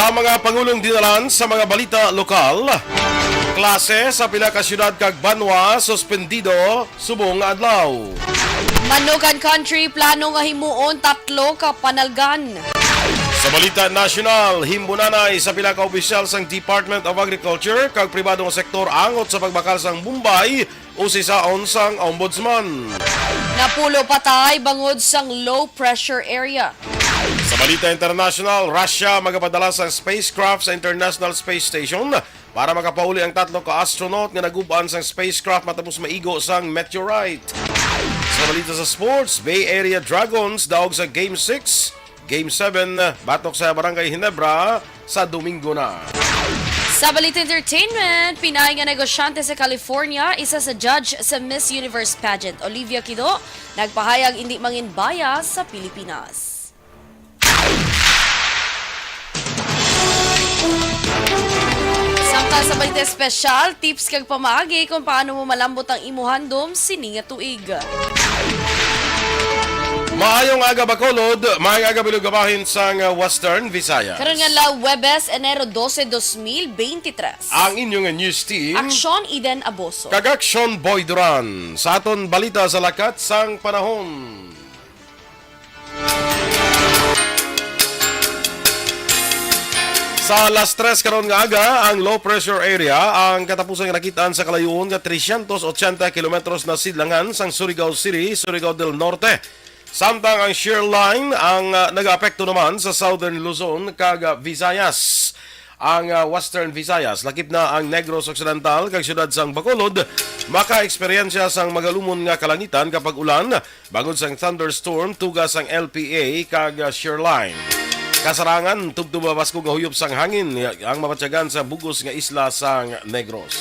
Sa mga pangulong dinalan sa mga balita lokal, klase sa pila ka syudad kag Banwa suspendido subong nga adlaw. Manukan Country plano nga himuon 3 ka panalgan. Sa balita nasyonal, himbunanay sa pila ka opisyal sang Department of Agriculture kag pribadong sektor angot sa pagbakal sang Bombay o sisaon sang ombudsman. Napulo patay bangod sang low pressure area. Sa balita international, Russia magapadala sang spacecraft sa International Space Station para makapauli ang 3 ka astronaut nga naguban sang spacecraft matapos maigo sang meteorite. Sa balita sa sports, Bay Area Dragons daog sa Game 6, Game 7 batok sa Barangay Ginebra sa Domingo na. Sa balita entertainment, Pinay nga negosyante sa California, isa sa judge sa Miss Universe pageant, Olivia Kido, nagpahayag hindi manginbaya sa Pilipinas. Samtang sa balita espesyal, tips kag pamaagi kung paano mo malambot ang imuhandom sini nga tuig. Maayong aga Bacolod, maayong aga bilugabahin sang Western Visayas. Karon nga la Huwebes, Enero 12, 2023. Ang inyong news team, Aksyon Eden Aboso. Kagaksyon Boy Duran, sa aton balita sa lakat sang panahon. Sa alas 3 karon nga aga, ang low pressure area ang katapusan nga nakitaan sa kalayuon nga 380 kilometros na sidlangan sang Surigao City, Surigao del Norte. Samtang ang shear line ang nag-apekto naman sa Southern Luzon kag Visayas. Ang Western Visayas, lakip na ang Negros Occidental kag syudad sang Bacolod, maka-eksperyensya sang magalumon nga kalangitan kapag ulan, bangod sang thunderstorm tugas sang LPA kag shear line. Kasarangan, tubtubabas ko nga huyop sang hangin ang mapatyagan sa bugos nga isla sang Negros.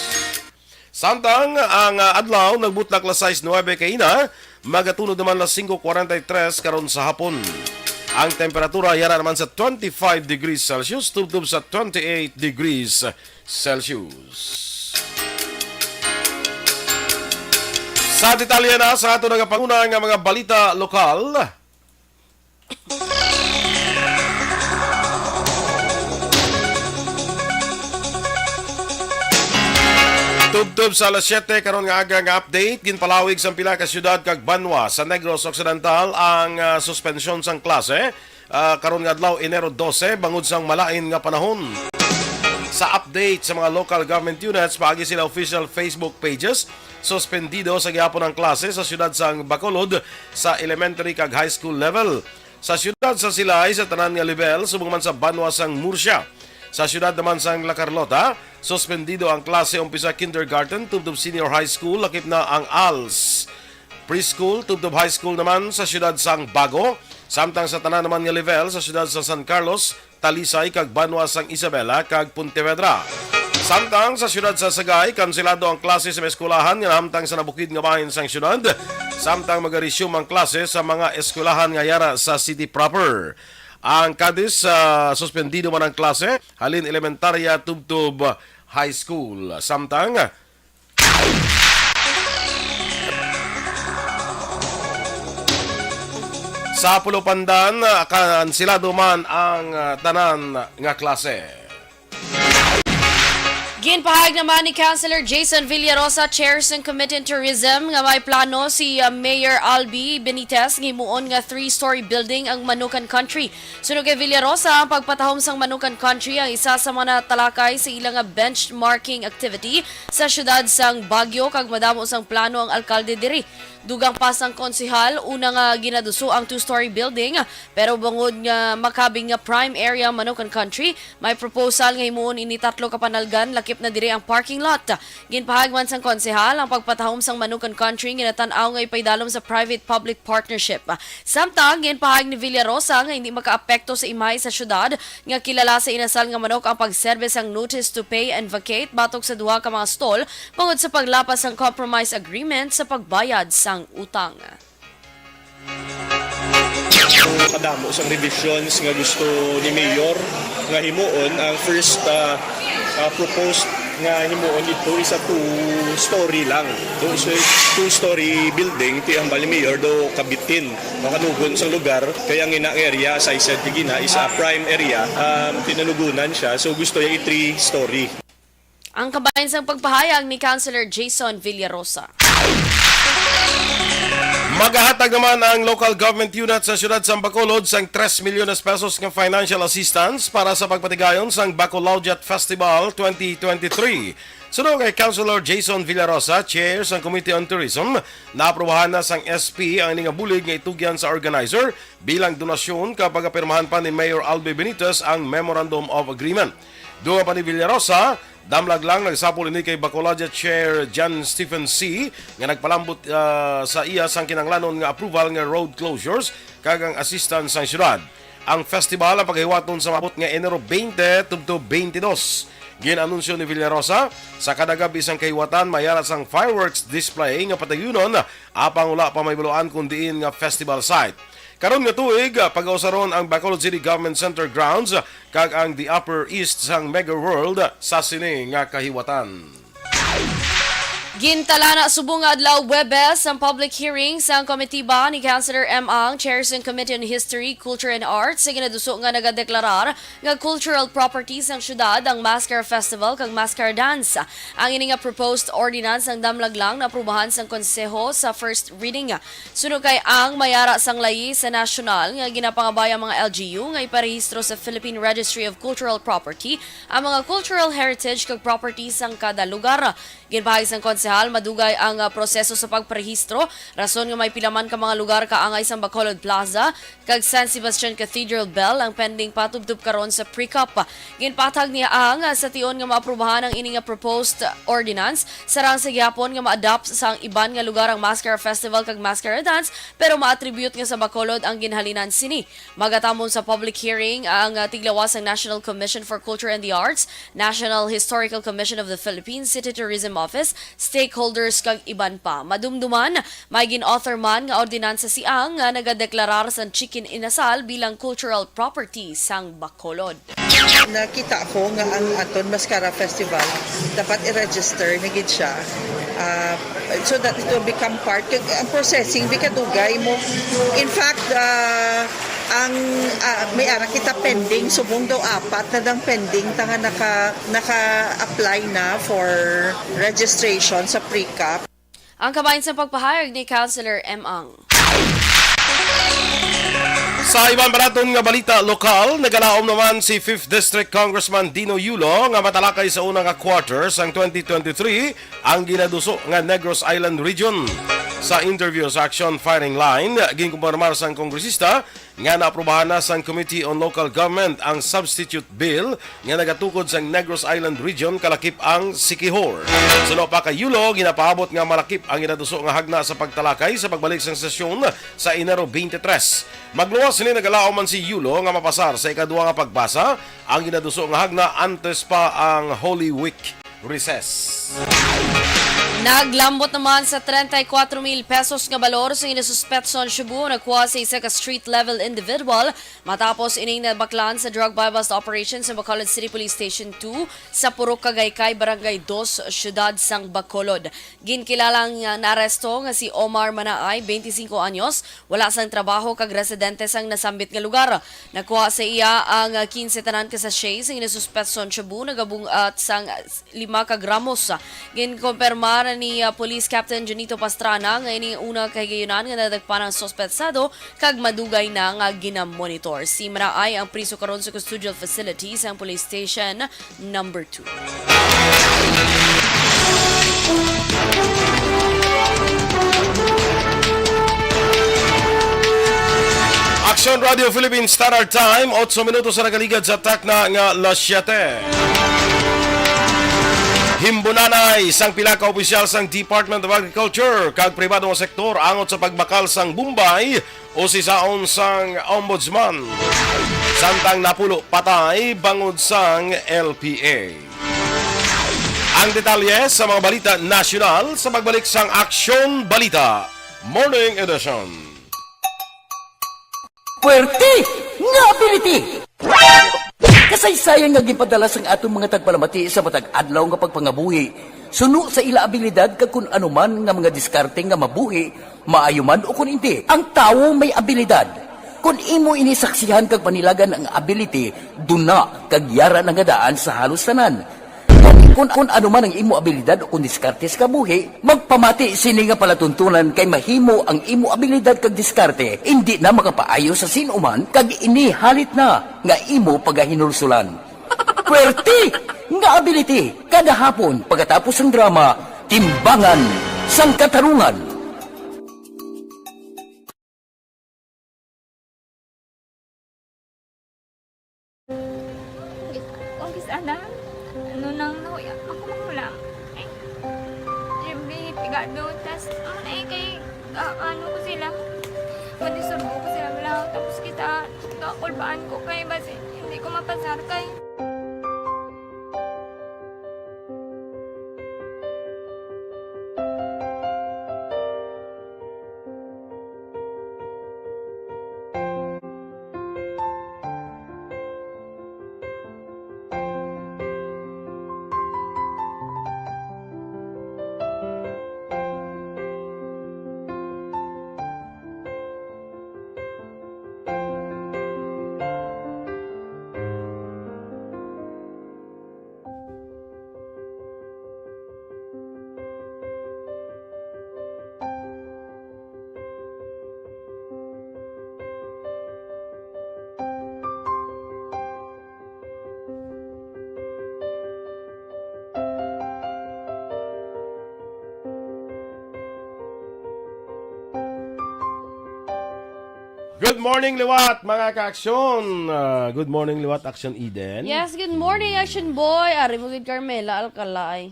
Samtang ang adlaw nagbutlak la 6:09 kaina, magatunod naman la 5:43 karon sa hapon. Ang temperatura yara naman sa 25 degrees Celsius, tubtub sa 28 degrees Celsius. Sa detalye na sa ato nagapanguna nga mga balita lokal. Tubtub sa alas 7 karon nga aga nga update, ginpalawig sa pila ka syudad kag Banwa sa Negros Occidental ang suspensyon sang klase karon nga adlaw Enero 12 bangod sang malain nga panahon. Sa update sa mga local government units, paagi sila official Facebook pages, suspendido sa gihapon ang klase sa syudad sang Bacolod sa elementary kag high school level. Sa syudad sa Silay sa tanan nga level subong man sa Banwa sang Murcia. Sa syudad naman sang La Carlota, suspendido ang klase umpisa kindergarten tubtob senior high school, lakip na ang ALS. Preschool tubtob high school naman sa syudad sang Bago, samtang sa tanan naman nga level sa syudad sa San Carlos, Talisay kag Banwa sang Isabela kag Pontevedra. Samtang sa syudad sa Sagay, kanselado ang klase sa eskwelahan nga nahamtang sa nabukid nga bahin sang syudad, samtang mag-resume ang klase sa mga eskwelahan nga yara sa city proper. Ang Cadiz, suspendido man ang klase, halin elementarya tubtub high school. Samtang sa Pulo Pandan, kansilado man ang tanan nga klase. Ginpahayag naman ni Councilor Jason Villarosa, Chair ng Committee on Tourism, nga may plano si Mayor Albi Benitez ngimuon nga 3-story building ang Manukan Country. Sunog kay Villarosa, ang pagpatahom sang Manukan Country ang isa sa mga talakay sa ilang benchmarking activity sa syudad sang Baguio kag madamo sang plano ang alkalde diri. Dugang pasang konsihal, una nga ginaduso ang 2-story building, pero bangod nga makabing nga prime area Manukan Country, may proposal nga himuon ini 3 ka panalgan, lakip na diri ang parking lot. Ginpahag man sang konsihal, ang pagpatahom sang Manukan Country ginatan-aw nga ipaydalom sa private-public partnership. Samtang ginpahag ni Villarosa nga hindi makaapekto sa imay sa syudad, nga kilala sa inasal nga manok ang pagserbe sang notice to pay and vacate batok sa duha ka mga stall, bangod sa paglapas sang compromise agreement sa pagbayad sang utang. Kadamo sang revisions nga gusto ni Mayor nga himuon ang first proposed nga himuon dito isa two-story lang. Do so two-story building ti ang Bali Mayor do kabitin. Makanugon sa lugar kaya ang ina area sa isa tigina is a prime area tinanugunan siya. So gusto niya i-three-story. Ang kabayan sang pagpahayag ni Councilor Jason Villarosa. Magahatag naman ang local government unit sa siyudad sa Bacolod sang 3 milyones pesos ng financial assistance para sa pagpatigayon sang Bacolodiat Festival 2023. Sunod kay Councilor Jason Villarosa, Chair sang Committee on Tourism, naaprubahan na sang SP ang iningabulig nga itugyan sa organizer bilang donasyon kapag apirmahan pa ni Mayor Albi Benitez ang Memorandum of Agreement. Doon pa ni Villarosa, damlag lang nagsapol ini kay Bacolodiat Chair John Stephen C. nga nagpalambot sa iya sang kinanglanon nga approval nga road closures kagang assistance sang syudad. Ang festival ang paghiwaton sa mabot nga Enero 20 tubto 22. Ginanunsyo ni Villarosa sa kadagab isang kahiwatan mayara sang fireworks display nga patayunon apang wala pa may baluan kun diin nga festival site. Karon nga tuig, pag-ausaron ang Bacolod City Government Center grounds kag ang the Upper East sang Mega World sa sini nga kahiwatan. Gintala na subong nga adlaw Webes ang public hearing sa komitiba ni Councilor M. Ang, Chair sa Committee on History, Culture and Arts, sa ginaduso nga nagadeklarar nga cultural properties ng syudad ang Mascara Festival kag Mascara Dance. Ang ini nga proposed ordinance ang damlag lang na aprubahan sang konseho sa first reading. Sunod kay ang mayara sang layi sa national nga ginapangabaya mga LGU nga iparehistro sa Philippine Registry of Cultural Property ang mga cultural heritage kag properties sang kada lugar. Ginpahayag sang konsehal, madugay ang proseso sa pagparehistro. Rason nga may pilaman ka mga lugar kaangay sa Bacolod Plaza kag San Sebastian Cathedral Bell ang pending patubtub karon sa pre-cup. Ginpatag niya ang sa tion nga maaprubahan ang ini nga proposed ordinance sarang sa gyapon nga ma-adopt sa ang iban nga lugar ang Mascara Festival kag Mascara Dance pero ma-attribute nga sa Bacolod ang ginhalinan sini. Magatamon sa public hearing ang tiglawas ng National Commission for Culture and the Arts, National Historical Commission of the Philippines, City Tourism Office, stakeholders kag iban pa. Madumduman, may gin-author man nga ordinansa si Ang nga nagadeklarar sa Chicken Inasal bilang cultural property sang Bacolod. Nakita ko nga ang aton Mascara Festival dapat i-register na gid siya so that it will become part ang processing bikadugay mo. In fact, ang may ara kita pending subong daw apat na dang pending tanga naka-apply na for registration sa pre-cap. Ang kabayan sa pagpahayag ni Councilor M. Ang. Sa ibang baraton nga balita lokal, nagalaom naman si 5th District Congressman Dino Yulo nga matalakay sa unang quarter sang 2023 ang ginaduso nga Negros Island Region. Sa interview sa Action Firing Line, ginkumpirmar sang kongresista nga naaprubahan na sang Committee on Local Government ang substitute bill nga nagatukod sang Negros Island Region kalakip ang Siquijor. Suno pa kay Yulo, ginapaabot nga malakip ang ginaduso nga hagna sa pagtalakay sa pagbalik sang sesyon sa Enero 23. Magluwas ni nagalaom man si Yulo nga mapasar sa ikaduwa nga pagbasa ang ginaduso nga hagna antes pa ang Holy Week recess. Naglambot naman sa 34,000 pesos nga balor sa inasuspetson Cebu nagkuha sa isa ka street-level individual matapos ining nabaklan sa drug buy-bust operation sa Bacolod City Police Station 2 sa Purok Kagaykay, Barangay 2, Syudad sang Bacolod. Ginkilalang naaresto nga si Omar Manaay, 25 anyos, wala sang trabaho kag residente sang nasambit nga lugar. Nakuha sa iya ang 15 tanan ka sachet sa inasuspetson Cebu nagabung at sang 5 ka gramos. Ginkumpirmar ni Police Captain Junito Pastrana nga ini una kay gayunan nga nadagpan ang sospetsado kag madugay na nga ginamonitor. Si Manaay ang priso karon sa custodial facility sa Police Station number 2. Action Radio Philippines Standard Time, 8 minutos sa nagaligad sa takna nga las 7. Himbunanay sang pila ka opisyal sang Department of Agriculture kag pribadong sektor angot sa pagbakal sang Bumbay o sisaon sang Ombudsman. Samtang napulo patay bangod sang LPA. Ang detalye sa mga balita nasyonal sa pagbalik sang Aksyon Balita Morning Edition. Puerti nga ability. Kasaysayan nga gipadala sang atong mga tagpalamati sa matag adlaw nga pagpangabuhi. Suno sa ila abilidad kag kun anuman nga mga diskarte nga mabuhi, maayo man o kun hindi. Ang tawo may abilidad. Kung imo inisaksihan kag panilagan ang ability, duna kag yara nga daan sa halos tanan. Kung ano man ang imo abilidad o kung diskarte sa kabuhi, magpamati sini nga palatuntunan kay mahimo ang imo abilidad kag diskarte, hindi na makapaayo sa sinuman kag inihalit na nga imo pagahinulsulan. Pwerte nga ability, kada hapon pagkatapos ng drama, timbangan sang katarungan. Kung sana, ano nang nahuya, ako makulang. Eh, siyempre, pigado, tas, kay, ano ko sila, madisurbo ko sila lang, tapos kita, kakulbaan ko kay, basi, hindi ko mapasar kay. Good morning, Liwat, mga ka-aksyon. Good morning, Liwat, Action Eden. Yes, good morning, Action Boy. Ari mo gid Carmela Alcalay.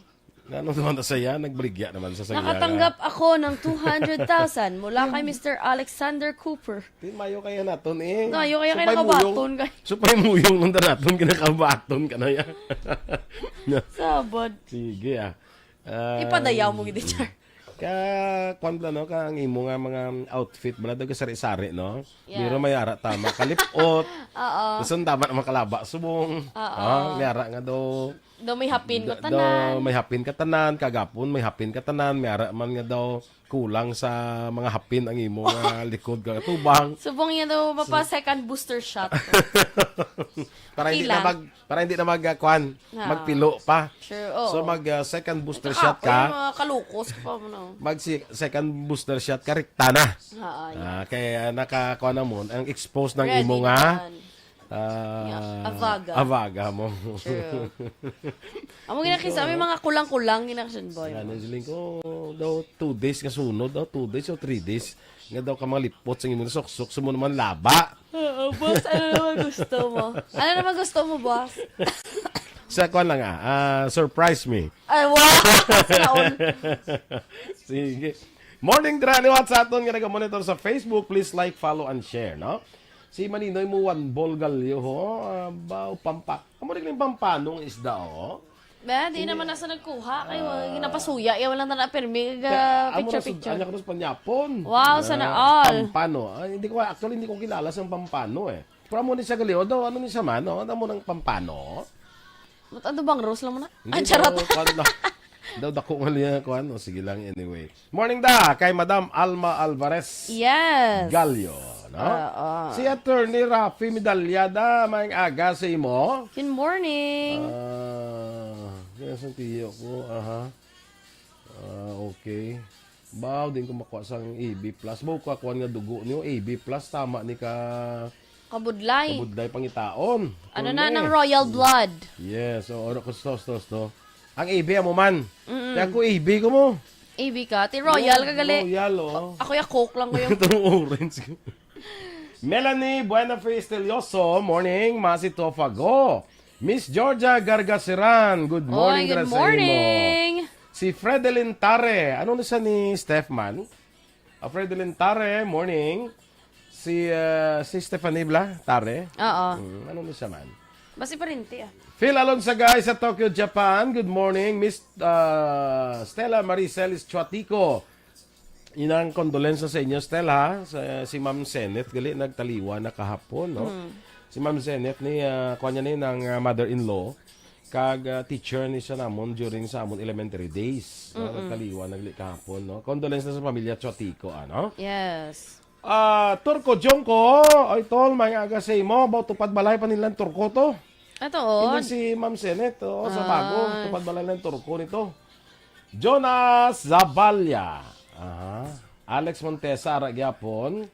Anong naman na saya? Nagbrigya naman sa saya. Nakatanggap ako ng 200,000 mula kay Mr. Alexander Cooper. Di mayo kaya naton eh. Mayo kaya Supay nakabaton muyong- kay. Supay muyong nung naton kinakabaton ka na yan. Sabad. Sige ah. Ipadayaw mo gid char. Kwan bla no ka ang imo nga mga outfit bala daw ka sari-sari no. Yeah. Biro may ara tama kalipot. Oo. Gusto tama na makalaba subong. May ara nga do Do may hapin ko do tanan. may hapin ka tanan kagapon may hapin ka tanan may ara man nga daw kulang sa mga hapin ang imo nga likod ka tubang. Subong yan daw mapa second booster shot. para hindi Ilang? na magkwan, Ah. magpilo pa. Sure, oo. So mag second booster shot ka. Mga kalukos pa mo no. Second booster shot ka rikta na. Kaya nakakuha na mo ang expose ng Ready imo nga naman. Avaga. avaga mo. True. Amo ginakisa may mga kulang-kulang in Action Boy. Ano siling ko daw 2 days nga sunod daw 2 days o 3 days nga daw ka mga lipot sa imo suksok sumo naman laba. Oo, boss, ano naman gusto mo? Ano naman gusto mo, boss? Sa kuan lang surprise me. Ay, wow! Salaon. Sige. Morning Drani what sa aton nga naga-monitor sa Facebook, please like, follow and share, no? Si Maninoy mo one ball galyo ho, bao pampa. Amo rin pampanong isda ho. Ba, di naman nasa nagkuha. Kayo, ginapasuya. Yaw lang na permi. Picture-picture. Anya ko sa panyapon. Wow, sana all. Pampano. Ay, actually hindi ko kilala sa pampano eh. Pero mo ni sa galyo daw, ano ni sa man, no? Ano mo ng pampano? Ano bang rose lang mo na? Hindi Ang charot. Daw dako nga liya ko ano. Sige lang anyway. Morning da kay Madam Alma Alvarez Yes. Galyo, no? Si Attorney Rafi Medalyada may aga sa imo. Good morning. Kaya sa tiyo ko, okay. Baw din ko makuha sang AB+. Baw ko akuan nga dugo niyo AB+, tama ni ka Kabudlay. kabudlay pangitaon. Ano na, ng royal blood. Yes, so oro ko to. Ang AB mo man. Kaya ko AB ko mo. AB ka. Ti royal ka gali. Royal, oh. Ako yung coke lang ko yung... Itong orange ko. Melanie Buenafe Estelioso, morning. Masi Tofago. Miss Georgia Gargasiran, good morning. Good sa imo. morning. Si Fredelyn Tare, ano na siya ni Stefman? Fredelyn Tare, morning. Si Stephanie Bla Tare. Oo. Ano na siya man? Basi pa rin, ti. Phil Alonso guys sa Tokyo, Japan. Good morning. Miss Stella Maricelis Chuatico. Inang kondolensya sa inyo, Stella. Si Ma'am Senet, gali nagtaliwa na kahapon, no? Si Ma'am Zenith ni kuha niya ni ng mother-in-law kag teacher ni siya namon during sa amon elementary days. Nagkaliwa nagli kahapon, no. Condolence na sa pamilya Chotiko, ano? Yes. Turko Jongko, oy tol, may aga sa imo about tupad balay pa nilang Turko to. Ito, oh. Hindi si Ma'am Zenith, sa bago, tupad balay ng Turko nito. Jonas Zabalya. Alex Montesa Aragyapon.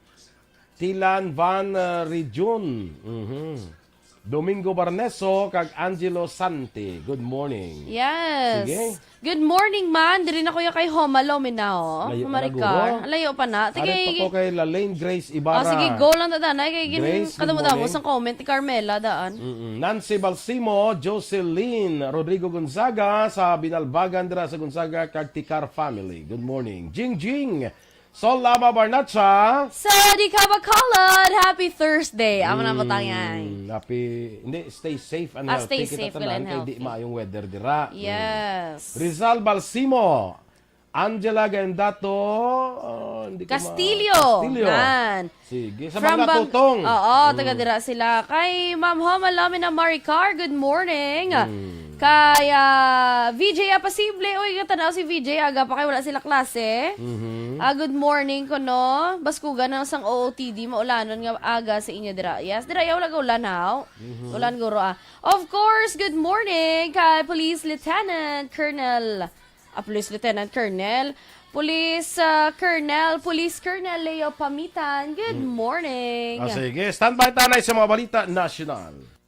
Tilan Van Rijun. Domingo Barneso kag Angelo Santi. Good morning. Yes. Sige. Good morning, man. Diri na kuya kay Homalo Minao. Layo pa na, Maricar. guro. Layo pa na. Arit pa ko kay Lalaine Grace Ibarra. Sige, go lang ta danay kay Grace, good kadamo-damo morning. sa comment ni Carmela daan. Nancy Balsimo, Jocelyn, Rodrigo Gonzaga sa Binalbagan dira sa Gonzaga kag Tikar family. Good morning. Jing Jing. Sol Lama Barnacha. Sadi ka bakalad. Happy Thursday. Amo na mo tangyan. Happy, hindi, stay safe and stay healthy. safe Kita tanan and kay di healthy. maayong weather dira. Yes. Rizal Balsimo. Angela Gendato. Hindi ko Castillo. Castillo. Yan. Sige. Sa From mga Bang- tutong. Oo, taga dira sila. Kay Ma'am Homa Lamin na Maricar, good morning. Kay VJ Apasible, uy, katanaw si VJ, aga pa kay wala sila klase. Good morning ko, no? Baskugan ng sang OOTD, maulanon nga aga sa inyo dira. Yes, dira yaw laga ulan haw. Ulan guro Of course, good morning kay Police Lieutenant Colonel Police Colonel Leo Pamitan. Good morning. Sige, standby tanay sa mga balita national.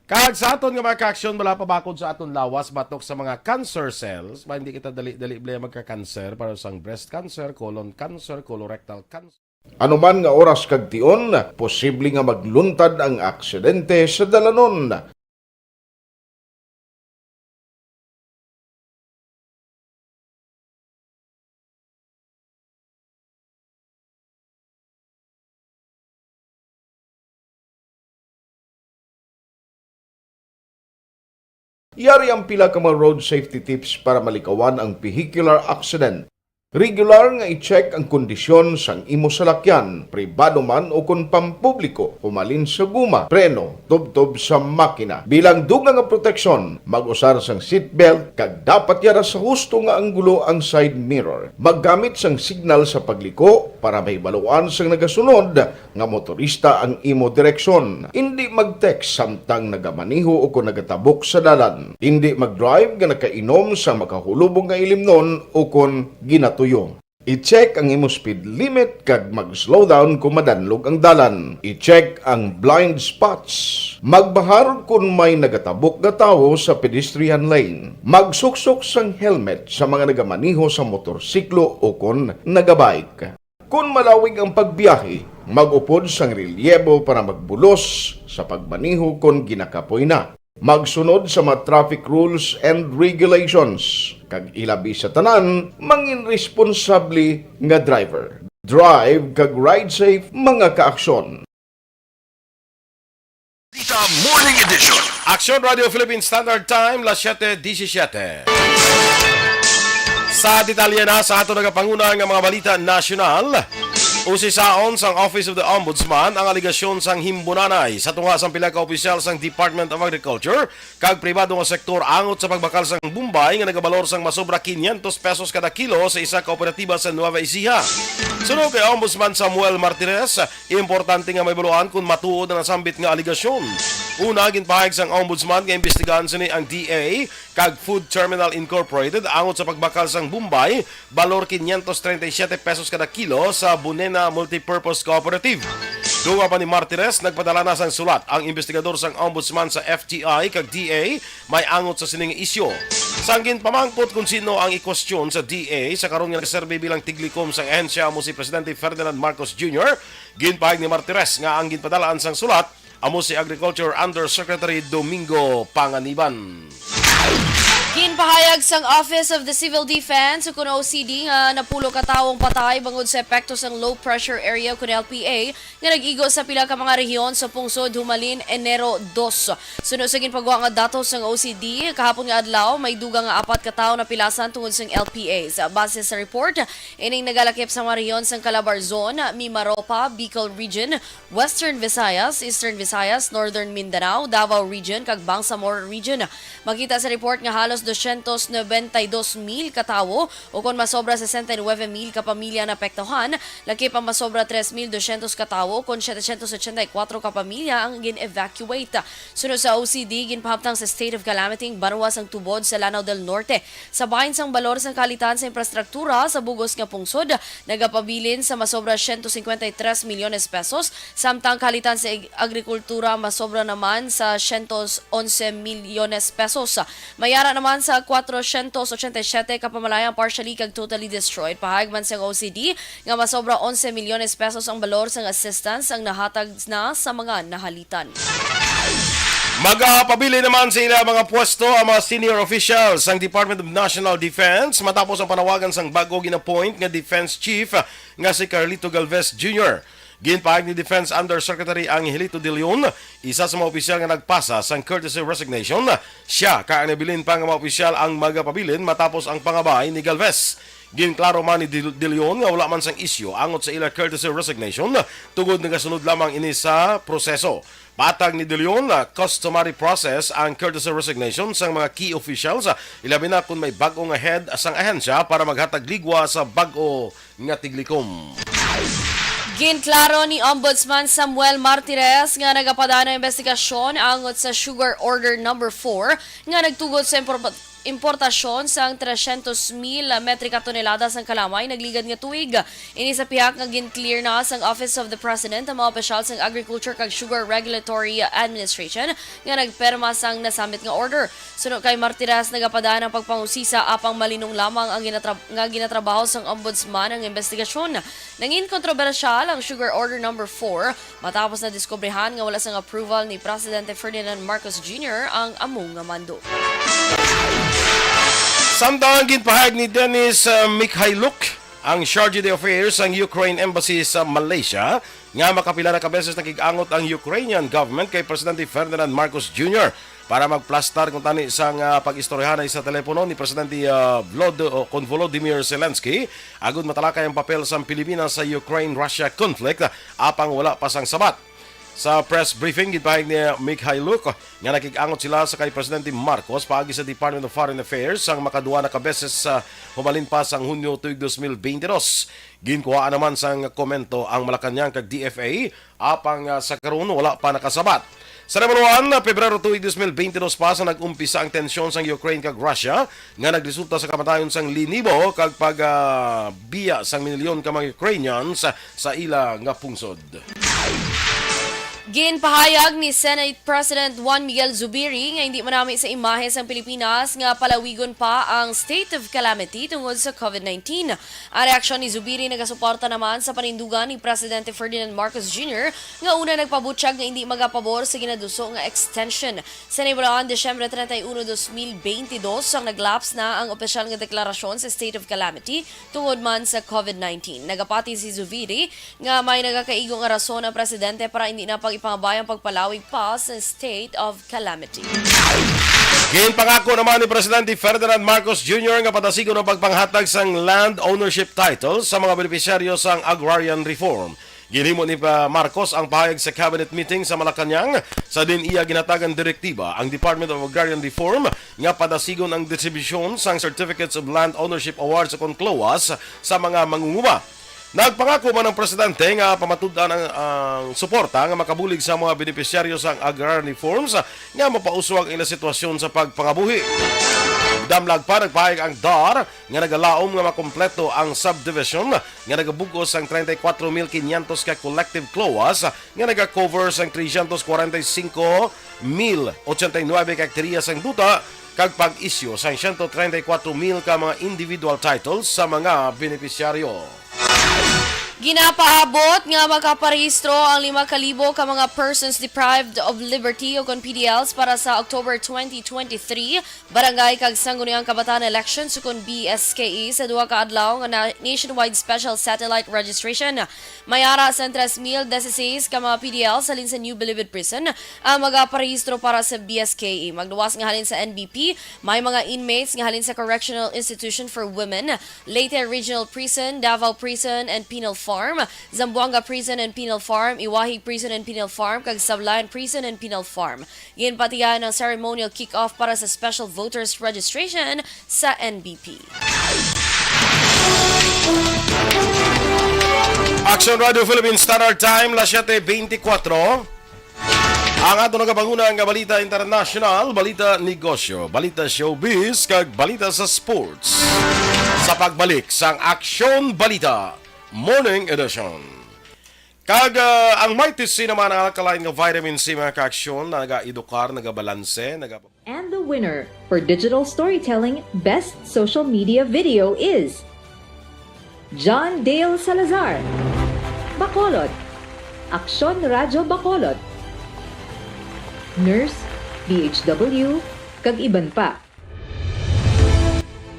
Kag sa aton nga mga ka-aksyon wala pa bakod sa aton lawas batok sa mga cancer cells, ba hindi kita dali blaya magka-cancer para sa breast cancer, colon cancer, colorectal cancer. Anuman nga oras kag tion, posible nga magluntad ang aksidente sa dalanon. Yari ang pila ka mga road safety tips para malikawan ang vehicular accident. Regular nga i-check ang kondisyon sang imo salakyan, pribado man o kung pampubliko, humalin sa guma, preno, tubtob sa makina. Bilang dugang nga proteksyon, mag-usar sang seatbelt, kag dapat yara sa husto nga anggulo ang side mirror. Maggamit sang signal sa pagliko para may baluan sang nagasunod nga motorista ang imo direksyon. Hindi mag-text samtang nagamaniho o kung nagatabok sa dalan. Hindi mag-drive nga nakainom sa makahulubong nga ilimnon o kung ginatuyo. I-check ang imo speed limit kag mag-slow down kung madanlog ang dalan. I-check ang blind spots. Magbahar kung may nagatabok nga tawo sa pedestrian lane. Magsuksok sang helmet sa mga nagamaniho sa motorsiklo o kung nagabike. Kung malawig ang pagbiyahe, mag-upod sang relyebo para magbulos sa pagmaniho kung ginakapoy na. Magsunod sa mga traffic rules and regulations. Kag ilabi sa tanan, mangin responsable nga driver. Drive kag ride safe mga kaaksyon. Balita Morning Edition. Action Radio Philippine Standard Time, las 7:17. Sa detalye na sa ato nagapanguna nga mga balita nasyonal, usisaon sang Office of the Ombudsman ang aligasyon sang himbunanay sa tunga sang pila ka opisyal sang Department of Agriculture kag pribado nga sektor angot sa pagbakal sang Bombay nga nagabalor sang masobra 500 pesos kada kilo sa isa ka operatiba sa Nueva Ecija. Sunod kay Ombudsman Samuel Martinez, importante nga may baluan kung matuod na nasambit nga aligasyon. Una, ginpahayag sang Ombudsman nga imbestigahan sini ang DA kag Food Terminal Incorporated angot sa pagbakal sang Bombay, balor 537 pesos kada kilo sa Bunena Multipurpose Cooperative. Dunga pa ni Martinez, nagpadala na sang sulat ang investigador sang Ombudsman sa FTI kag DA may angot sa sining isyo. Sanggin pamangkot kung sino ang i-question sa DA sa karon nga serbe bilang tiglikom sang ehensya mo si Presidente Ferdinand Marcos Jr. Ginpahayag ni Martinez nga ang ginpadalaan sang sulat amo si Agriculture Undersecretary Domingo Panganiban. Ginpahayag sang Office of the Civil Defense kun OCD nga napulo ka tawong patay bangod sa epekto sang low pressure area kun LPA nga nag-igo sa pila ka mga rehiyon sa pungsod humalin Enero 2. Sunod sa ginpagawa nga datos sang OCD kahapon nga adlaw may dugang nga 4 ka tawo na pilasan tungod sang LPA. Sa base sa report, ining nagalakip sa mga rehiyon sang Calabar Zone, Mimaropa, Bicol Region, Western Visayas, Eastern Visayas, Northern Mindanao, Davao Region kag Bangsamoro Region. Makita sa report nga halos 292,000 katawo o kung masobra 69,000 ka pamilya na apektuhan, laki pa masobra 3,200 katawo kung 784 ka pamilya ang gin-evacuate. Sunod sa OCD, ginpahamtang sa state of calamity ang Banwa sang tubod sa Lanao del Norte. Sa bahin sang balor sang kalitan sa infrastruktura sa bugos nga pungsod, nagapabilin sa masobra 153 milyones pesos, samtang kalitan sa agrikultura masobra naman sa 111 milyones pesos. Mayara naman sa 487 ka pamalayang partially kag totally destroyed. Pahayag man sa OCD nga masobra 11 milyones pesos ang balor sang assistance ang nahatag na sa mga nahalitan. Magpabili naman sa ila mga pwesto ang mga senior officials ng Department of National Defense matapos ang panawagan sang bago gina-appoint nga Defense Chief nga si Carlito Galvez Jr. Ginpahayag ni Defense Undersecretary Angelito De Leon, isa sa mga opisyal nga nagpasa sang courtesy resignation. Siya kaang nabilin pa nga mga opisyal ang magpabilin matapos ang pangabay ni Galvez. Ginklaro man ni De Leon nga wala man sang isyu angot sa ila courtesy resignation tungod nagasunod lamang ini sa proseso. Patag ni De Leon na customary process ang courtesy resignation sang mga key officials, ilabi na kung may bago nga head sang ahensya para maghatag ligwa sa bago nga tiglikom. Ginklaro ni Ombudsman Samuel Martires nga nagapadana investigasyon angot sa Sugar Order Number 4 nga nagtugod sa importasyon sang 300,000 metrika tonelada sang kalamay nagligad nga tuig. Ini sa pihak nga gin-clear na sang Office of the President ang mga opisyal sang Agriculture kag Sugar Regulatory Administration nga nagperma sang nasamit nga order. Sunod kay Martires nagapadaan ang pagpangusisa apang malinong lamang ang ginatrabaho sang Ombudsman ang investigasyon. Nangin kontrobersyal ang Sugar Order Number 4 matapos na diskubrihan nga wala sang approval ni Presidente Ferdinand Marcos Jr. ang among nga mando. Samtang ginpahayag ni Denis Mikhailuk, ang Charge d'Affaires ng Ukraine Embassy sa Malaysia, nga makapila na kabeses nakigangot ang Ukrainian government kay Presidente Ferdinand Marcos Jr. para magplastar kung tani isang pag-istoryahan sa telepono ni Presidente Volodymyr Zelensky agud matalakay ang papel sa Pilipinas sa Ukraine-Russia conflict apang wala pa sang sabat. Sa press briefing, gipahayag ni Mikhailuk nga nakikangot sila sa kay Presidente Marcos paagi sa Department of Foreign Affairs ang makaduwa na kabeses sa humalin pa sang Hunyo tuig 2022. Ginkuha naman sang komento ang Malacañang kag DFA apang sa karon wala pa nakasabat. Sa naman Pebrero tuig 2022 pa sa nag-umpisa ang tensyon sang Ukraine kag Russia nga nagresulta sa kamatayon sang linibo kag pagbiya sang milyon ka mga Ukrainians sa ila nga pungsod. Ginpahayag ni Senate President Juan Miguel Zubiri nga hindi manami sa imahe sa Pilipinas nga palawigon pa ang state of calamity tungod sa COVID-19. Ang reaksyon ni Zubiri nagasuporta naman sa panindugan ni Presidente Ferdinand Marcos Jr. nga una nagpabutyag nga hindi magapabor sa ginaduso nga extension. Sa Nibulaan, Desyembre 31, 2022 ang naglaps na ang opisyal nga deklarasyon sa state of calamity tungod man sa COVID-19. Nagapati si Zubiri nga may nagakaigong nga rason ang presidente para hindi na ipangabayang pagpalawig pa sa state of calamity. Ginpangako naman ni Presidente Ferdinand Marcos Jr. nga patasigon ang pagpanghatag sang land ownership title sa mga benepisyaryo sang agrarian reform. Ginhimo ni Marcos ang pahayag sa cabinet meeting sa Malacañang sa din iya ginatagan direktiba ang Department of Agrarian Reform nga padasigon ang distribusyon sang Certificates of Land Ownership Awards sa CONCLOAS sa mga mangunguma. Nagpangako man ang presidente nga pamatud-an ang suporta nga makabulig sa mga benepisyaryo sa agrarian reforms nga mapauswag ila sitwasyon sa pagpangabuhi. Damlag pa nagpahayag ang DAR nga nagalaom nga makompleto ang subdivision nga nagabugos ang 34,500 ka collective CLOAS nga nagacover sang 345,089 ka hektarya sang duta kag pag-isyu sang 134,000 ka mga individual titles sa mga benepisyaryo. Ginapaabot nga makaparehistro ang 5,000 ka mga persons deprived of liberty o kon PDLs para sa October 2023 barangay kag sangguniang kabataan elections o kon BSKE sa duha ka adlaw nga nationwide special satellite registration. Mayara sa 3,016 ka mga PDLs halin sa New Bilibid Prison ang magaparehistro para sa BSKE. Magluwas nga halin sa NBP, may mga inmates nga halin sa Correctional Institution for Women, Leyte Regional Prison, Davao Prison and Penal Farm, Zamboanga Prison and Penal Farm, Iwahig Prison and Penal Farm, kag Sablayan Prison and Penal Farm. Ginpatiyan ang ceremonial kick-off para sa special voters registration sa NBP. Action Radio Philippines Standard Time, las 7:24. Ang ato nagabanguna nga balita international, balita negosyo, balita showbiz, kag balita sa sports. Sa pagbalik sang Action Balita Morning Edition. Kag ang Mighty C naman ang alkaline nga vitamin C mga ka-aksyon na naga-edukar, nagabalanse, And the winner for Digital Storytelling Best Social Media Video is John Dale Salazar, Bacolod, Aksyon Radyo Bacolod, Nurse, DHW, kag iban pa.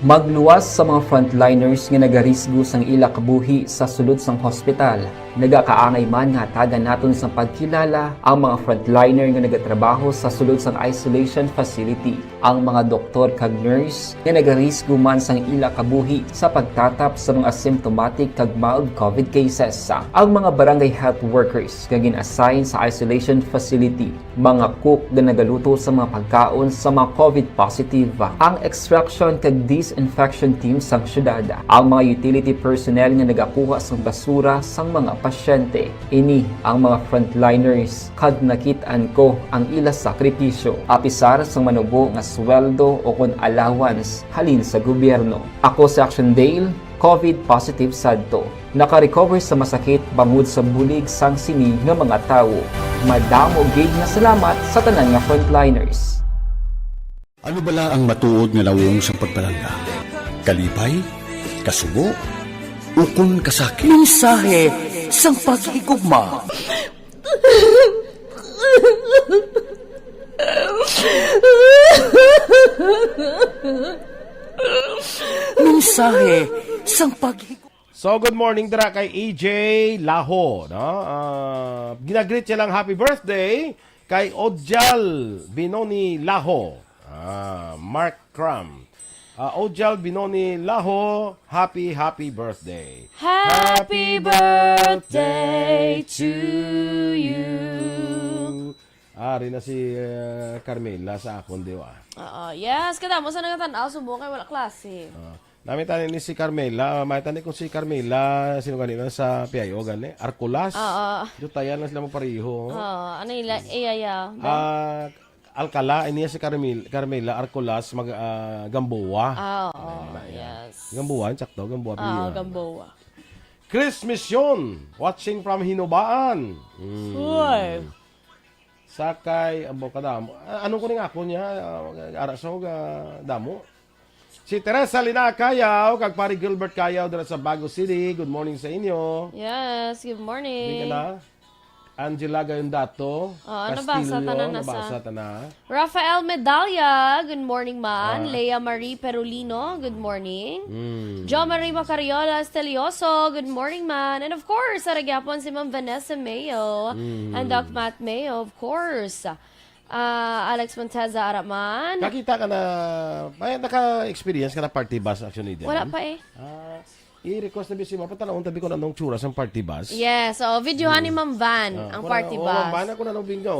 Magluwas sa mga frontliners nga nagarisgo sang ila kabuhi sa sulod sang hospital. Nagakaangay man nga tagan naton sa pagkilala ang mga frontliner nga nagatrabaho sa sulod sang isolation facility. Ang mga doktor kag nurse nga nagarisgo man sang ila kabuhi sa pagtatap sa mga asymptomatic kag mild COVID cases. Ang mga barangay health workers nga gin-assign sa isolation facility, mga cook nga nagaluto sa mga pagkaon sa mga COVID positive, ang extraction kag disinfection team sang syudad, ang mga utility personnel nga nagakuha sang basura sang mga pasyente. Ini ang mga frontliners kag nakit-an ko ang ila sakripisyo apisar sang manubo nga sweldo o kon allowance halin sa gobyerno. Ako si Action Dale, COVID positive sadto. Naka-recover sa masakit bangod sa bulig sang sini nga mga tawo. Madamo gid nga salamat sa tanan nga frontliners. Ano bala ang matuod nga lawong sa pagpalangga? Kalipay? Kasubo? Ukon kasakit? Mensahe sang paghigugma. Mensahe sang paghigugma. So, good morning dira kay EJ Laho, no? Ginagreet siya lang happy birthday kay Ojal Binoni Laho. Mark Cram. Ojal Binoni Laho, happy birthday. Happy birthday to you. Ari na si Carmela sa akon, di ba? Yes, kada mo sa nangatanaw, subo kay wala klase. Namin tanin ni si Carmela, may tanin ko si Carmela, sino kanina sa PIO, gani? Arcolas? Jutayan na sila mo pareho. Ano ila, iya. Alcala, iniya si Carmela, Arcolas, Gamboa. Yes. Gamboa, sakto, Gamboa. Gamboa. Chris Mission, watching from Hinubaan. Uy. Sakay, abo kadamo. Anong ko rin ako niya? Arasog, damo. Si Teresa Lina Kayaw, kag pari Gilbert Kayaw dala sa Bago City. Good morning sa inyo. Yes, good morning. Hindi ka na? Angela Gayondato. Nabasa tanan na nabasa sa. tanan. Rafael Medalla, good morning man. Lea Marie Perulino, good morning. Jo Marie Macariola Estelioso, good morning man. And of course, aragyapon si Ma'am Vanessa Mayo and Doc Matt Mayo, of course. Alex Monteza Araman. Nakita ka na, may naka-experience ka na party bus actually din? Wala pa eh. I-request na bisima, patanawang tabi ko na nung tsura sa party bus. Yes, videohan ni Ma'am Van ang party bus. Ma'am Van, ako na nung bingaw.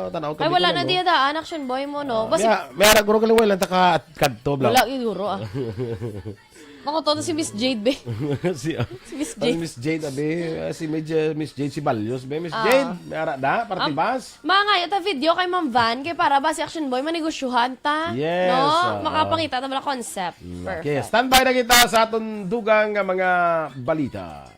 Tanaw tabi Ay, wala ko na diya daan, action boy mo, no? Basi, may arag guro kaling wala, taka-kadto, blang. wala, iguro Ako to si Miss Jade, be. si Miss Jade. Miss Jade, abi. Si Miss Jade, si Balyos, be. Miss Jade, may ara na, party bus. Mga ta video kay Ma'am Van, kay para ba si action boy manigusyuhan ta? Yes, No? Makapangita ta bala concept. Okay, Perfect. standby na kita sa atong dugang nga mga balita.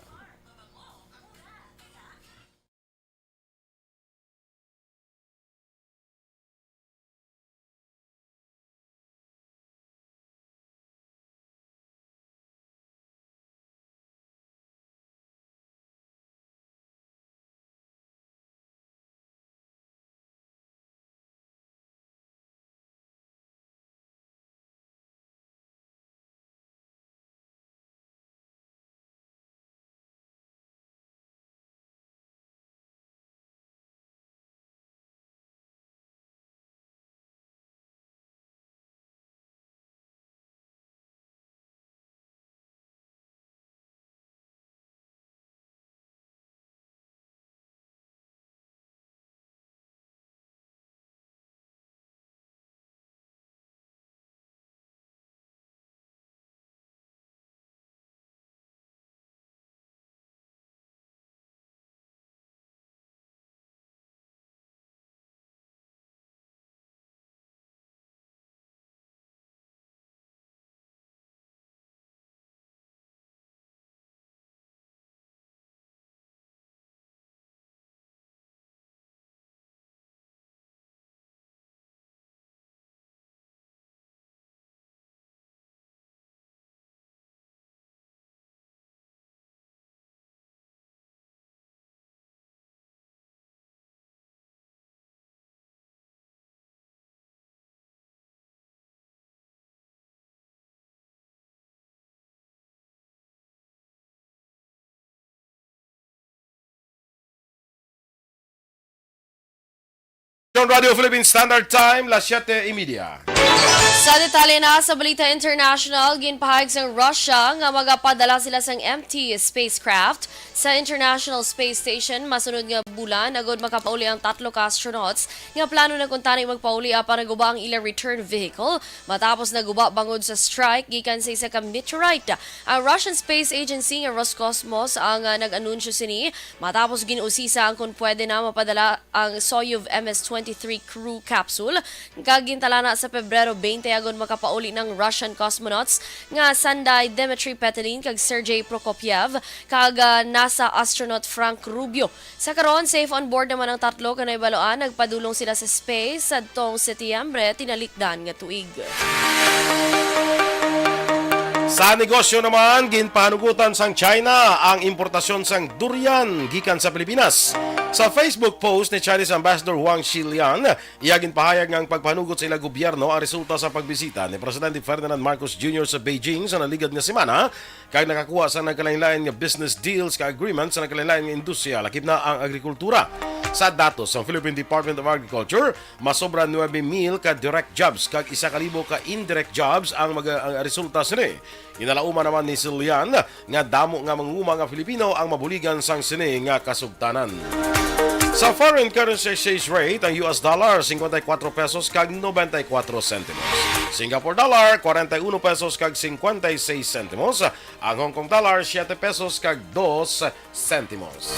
Radio Philippine Standard Time, las 7:30. Sa detalye na sa Balita International, ginpahayag sa Russia nga magapadala sila sang empty spacecraft sa International Space Station masunod nga bulan agod makapauli ang 3 ka astronauts nga plano na kuntani magpauli apan naguba ang ilang return vehicle matapos naguba bangod sa strike gikan sa isa ka meteorite. Ang Russian Space Agency nga Roscosmos ang nag-anunsyo sini matapos ginusisa ang kung pwede na mapadala ang Soyuz MS-23 crew capsule kagintala na sa Pebrero 20 agod makapauli ng Russian cosmonauts nga Sanday Dmitry Petelin kag Sergei Prokopyev kag NASA astronaut Frank Rubio. Sa karon safe on board naman ang 3 kanay baloan nagpadulong sila sa space adtong Setyembre tinalikdan nga tuig. Sa negosyo naman, ginpahanugutan sang China ang importasyon sang durian gikan sa Pilipinas. Sa Facebook post ni Chinese Ambassador Wang Xilian, iyagin pahayag ng pagpahanugot sa ilang gobyerno ang resulta sa pagbisita ni Presidente Ferdinand Marcos Jr. sa Beijing sa naligad nga semana kay nakakuha sa nagkalain-lain nga business deals ka agreements sa nagkalain-lain nga industriya lakip na ang agrikultura. Sa datos ng Philippine Department of Agriculture, masobra 9,000 ka direct jobs kag 1,000 ka indirect jobs ang resulta sini. Inalauman naman ni Silian nga damo nga manguma nga Filipino ang mabuligan sang sini nga kasugtanan. Sa foreign currency exchange rate, ang US dollar 54 pesos kag 94 centimos. Singapore dollar 41 pesos kag 56 centimos. Ang Hong Kong dollar 7 pesos kag 2 centimos.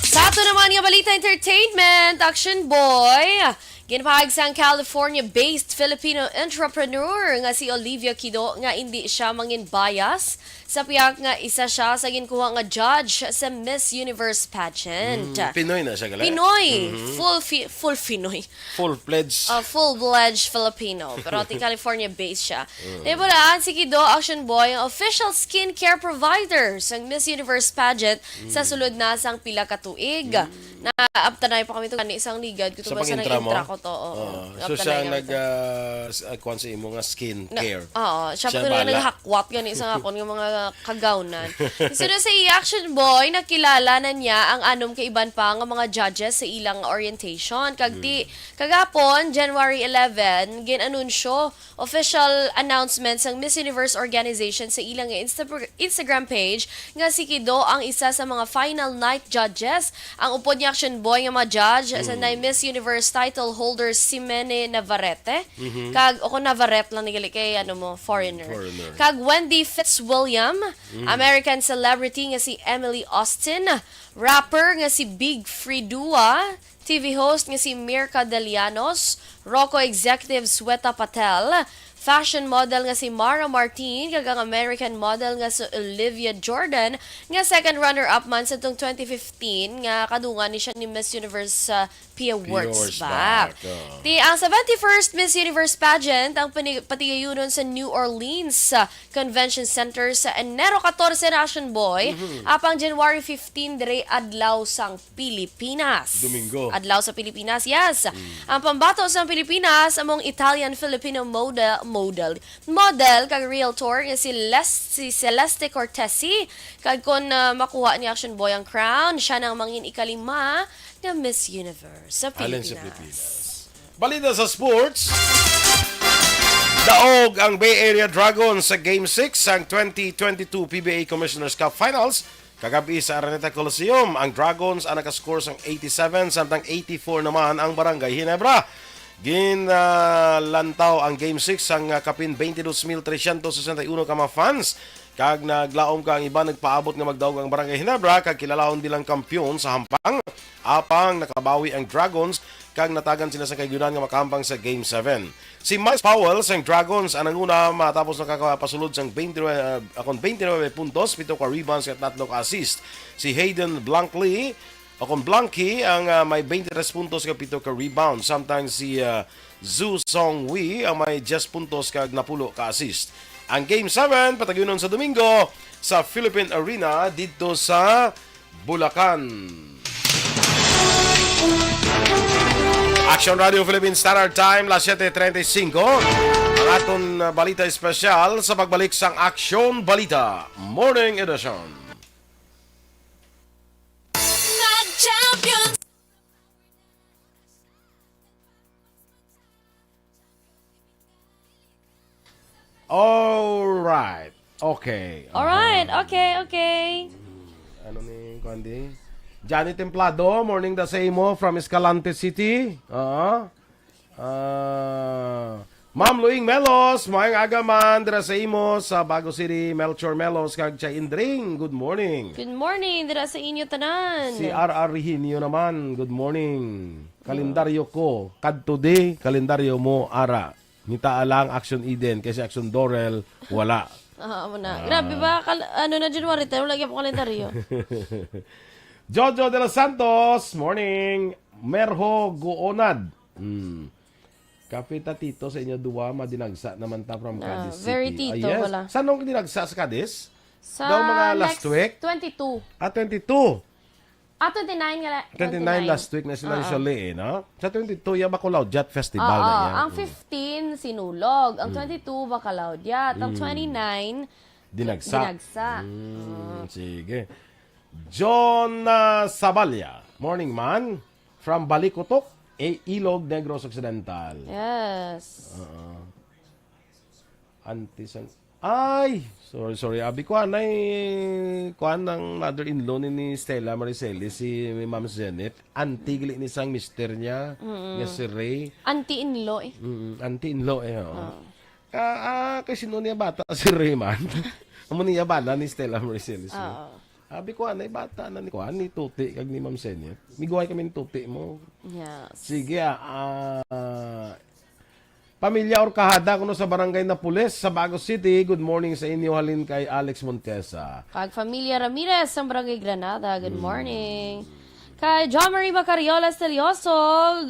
Sa ato naman nga balita entertainment, Action Boy. Ginpahayag sang California-based Filipino entrepreneur nga si Olivia Kido nga hindi siya mangin bias sa piyak nga isa siya sa ginkuha nga judge sa Miss Universe pageant. Pinoy na siya gali? Pinoy. Full Pinoy. Full-fledged. Full-fledged Filipino. Pero California-based siya. Nabulaan si Kido, Action Boy, ang official skincare provider sa Miss Universe pageant sa sulod na sang pila ka tuig. Na-aptanay pa kami ito kani isang ligad. Sa Kutuba sa nang pag-intra mo? intra ko to. So siya nag-kwan sa imo nga skin care. Oo, siya pa bala. naghakwat gani isang akon ng mga kagawnan. So na sa Action Boy, nakilala na niya ang anom kaiban pa nga mga judges sa ilang orientation. Kagapon, January 11, ginanunsyo official announcement sang Miss Universe organization sa ilang Instagram page nga si Kido ang isa sa mga final night judges. Ang upod niya Action Boy nga mga judge sa Miss Universe title holder si Mene Navarrete. Kag ako Navarrete lang nigali kay foreigner. Kag Wendy Fitzwilliam, American celebrity nga si Emily Austin, rapper nga si Big Fridua, TV host nga si Mirka Delianos, Rocco executive Sweta Patel, fashion model nga si Mara Martin, kag ang American model nga si Olivia Jordan, nga second runner-up man sa itong 2015, nga kadungan ni siya ni Miss Universe Pia Wurtzbach. Ang 71st Miss Universe pageant ang patigayunon sa New Orleans Convention Center sa Enero 14 na Action Boy, apang January 15 dire adlaw sang Pilipinas. Domingo. Adlaw sa Pilipinas, yes. Ang pambato sa Pilipinas among Italian-Filipino model kag realtor nga si Celeste Cortesi kag kon makuha ni Action Boy ang crown, siya nang mangin ikalima na Miss Universe sa Alin Pilipinas. sa Pilipinas. Balita sa sports. Daog ang Bay Area Dragons sa Game 6 ang 2022 PBA Commissioner's Cup Finals. Kagabi sa Araneta Coliseum, ang Dragons ang nakascore sang 87 samtang 84 naman ang Barangay Ginebra. Ginlantaw ang Game 6 ang kapin 22,361 ka mga fans. Kag naglaom ka ang iba nagpaabot nga magdaog ang Barangay Ginebra kag kilalahon bilang kampyon sa hampang. Apang nakabawi ang Dragons kag natagan sila sa kayunan nga makahampang sa Game 7. Si Miles Powell sa Dragons ang nanguna matapos nakakapasulod sang 29 puntos, 7 ka rebounds at 3 ka assist. Si Hayden Blankley ang may 23 puntos kag 7 ka rebound. Sometimes si Zhu Song-Wei ang may 10 puntos kag 10 ka assist. Ang Game 7 patagyunon sa Domingo sa Philippine Arena dito sa Bulacan. Action Radio Philippine Standard Time, las 7:35. Ang aton balita espesyal sa pagbalik sang Action Balita Morning Edition. Alright. Okay. Alright, okay. Ano ni Kundi? Johnny Templado, morning the same mo from Escalante City. Ma'am Luing Melos, maayong agaman dira sa imo sa Bago City, Melchor Melos kag Chay Indring. Good morning. Good morning, dira sa inyo tanan. Si RR Rehinio naman, good morning. Kalendaryo ko, kadto day, kalendaryo mo ara. Nita lang Action Eden kasi Action Dorel wala. Mo na. Grabe ba? Ano na January 10, lagi po kalendaryo. Jojo de los Santos, morning. Merho Guonad. Kapita Tito sa inyo duwa, madinagsa naman ta from Cadiz City. Very Tito, yes. wala. Saan nung dinagsa sa Cadiz? Sa Daw mga last week? 22. 22. 29 nga. 29 last week na sila usually, no? Sa 22, yung Bacalao Jet Festival na yan. Ang 15, Sinulog. Ang 22, Bacalao Jet. Ang 29, Dinagsa. Dinagsa. Sige. John Sabalya, morning man, from Balikutok, Ilog, Negros Occidental. Yes. Antisan. Ay, sorry. Abi ko anay kuan ng mother-in-law ni Stella Mariceli, si Ma'am Zenith. Antigli ni sang mister niya, nga si Ray. Auntie-in-law eh. Anti-in-law kasi niya bata si Ray man. Amo niya bana ni Stella Mariceli. Abi ko anay bata na ni kuan ni Tuti kag ni Ma'am Zenith. Miguay kami ni Tuti mo. Yes. Sige, pamilya or kahada kuno sa barangay Napoles sa Bago City. Good morning sa inyo halin kay Alex Montesa. Kag Familia Ramirez sa Barangay Granada. Good morning. Kay John Marie Bacariola Estelioso.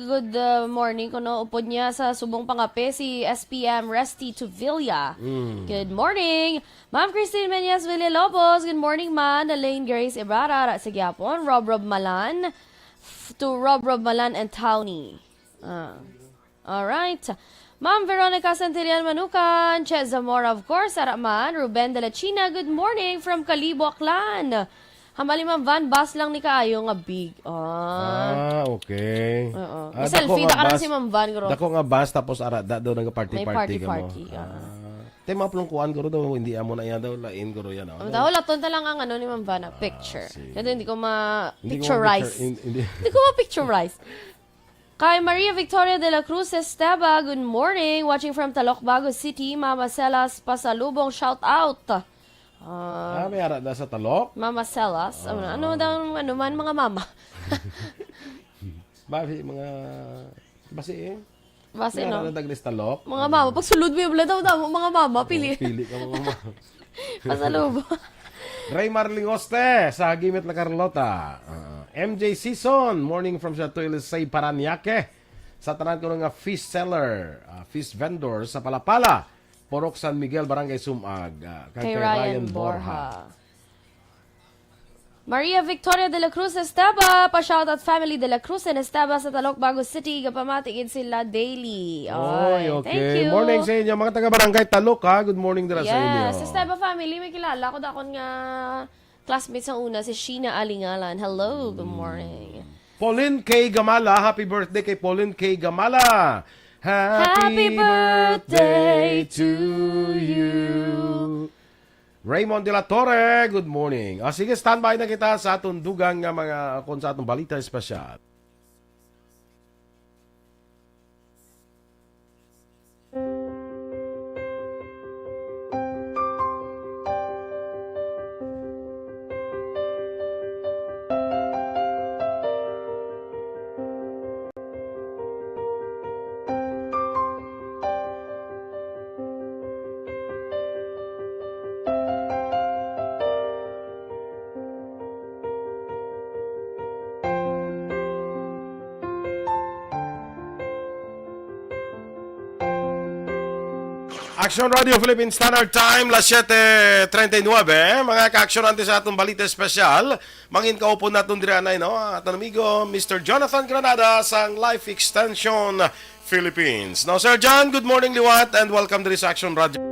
Good morning kuno upod niya sa Subong Pangape si SPM Resty Tuvilla. Good morning. Ma'am Christine Menyes Villalobos. Good morning man. Elaine Grace Ibarra sa Gyapon. Rob Malan to Rob Malan and Townie. All right. Ma'am Veronica Santillan Manukan, Che Zamora of course, Araman, Ruben de la China, good morning from Calibo, Aklan. Hamali Ma'am Van, bus lang ni kaayo nga big. Okay. Selfie na ka lang si Ma'am Van. Dako nga bus, tapos arada daw nag-party-party May ka mo. party. Tema plungkuan ko daw, hindi amo na yan daw, lain ko yan. Ang daw, laton na lang ang ano ni Ma'am Van, picture. Kaya hindi ko ma-picturize. Hindi ko ma-picturize. Kay Maria Victoria de la Cruz Esteba, good morning. Watching from Talok, Bago City. Mama Celas Pasalubong, shout out. May arada sa Talok? Mama Celas. Ano man, mga mama. Babi, mga... Basi Basi, may no? arada daglis Talok? Mga mama. Pag sulod mo yung daw, mga mama, pili. Pili ka mga mama. Pasalubong. Ray Marlingoste sa Gimit La Carlota. MJ Season, morning from Chateau Elisay, Paranaque. Sa tanan ko nga fish seller, fish vendor sa Palapala, Porok San Miguel, Barangay Sumag. Kay Ryan Borja. Maria Victoria de la Cruz Esteba, pa-shoutout family de la Cruz and Esteba sa Talok, Bago City. Kapamatigid sila daily. Oy, okay. Thank you. Morning sa inyo, mga taga-barangay Talok, ha? Good morning dira sa inyo. Yes, Esteba family, may kilala ko dakon nga classmates sa una, si Sheena Alingalan. Hello, good morning. Pauline K. Gamala, happy birthday kay Pauline K. Gamala. Happy birthday to you. Raymond de la Torre, good morning. Sige, standby na kita sa atong dugang nga mga kung sa atong balita espesyal. Action Radio Philippine Standard Time, las 7:39. Mga ka-action natin sa atong balita espesyal. Mangin kaupo natin diri anay, no? Atong amigo, Mr. Jonathan Granada sang Life Extension Philippines. Now, Sir John, good morning liwat and welcome to this Action Radio.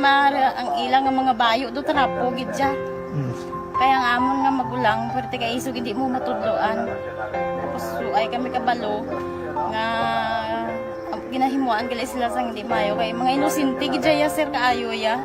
ang ilang nga mga bayo do trapo gid siya. Kaya nga amon nga magulang pwerte kay isog hindi mo matudloan. Tapos ay kami kabalo nga ginahimuan gali sila sang hindi mayo kay mga inosente gid ya sir kaayo ya.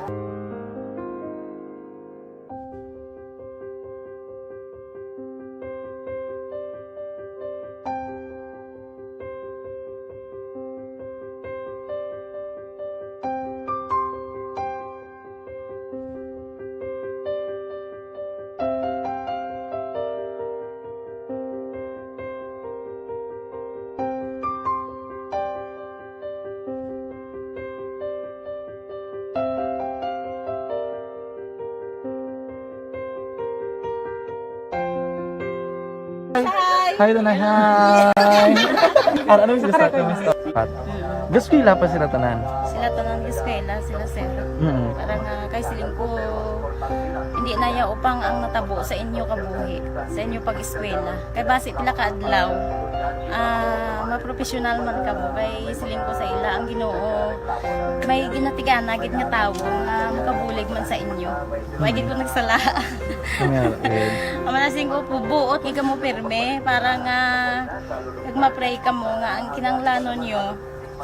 Hi, Tanay. Hi. Ano yung sila sa Gaspila pa sila tanan. Sila tanan eskwela sila sir. Parang kay siling ko hindi na ya upang ang natabo sa inyo kabuhi, sa inyo pag-eskwela. Kay base pila ka adlaw. Maprofessional man ka mo kay siling ko sa ila ang Ginoo. May ginatigana gid nga tawo nga makabulig man sa inyo. Wa gid ko nagsala. Amanasing ko buot nga mo pirme para nga kag ma-pray ka mo nga ang kinanglanon niyo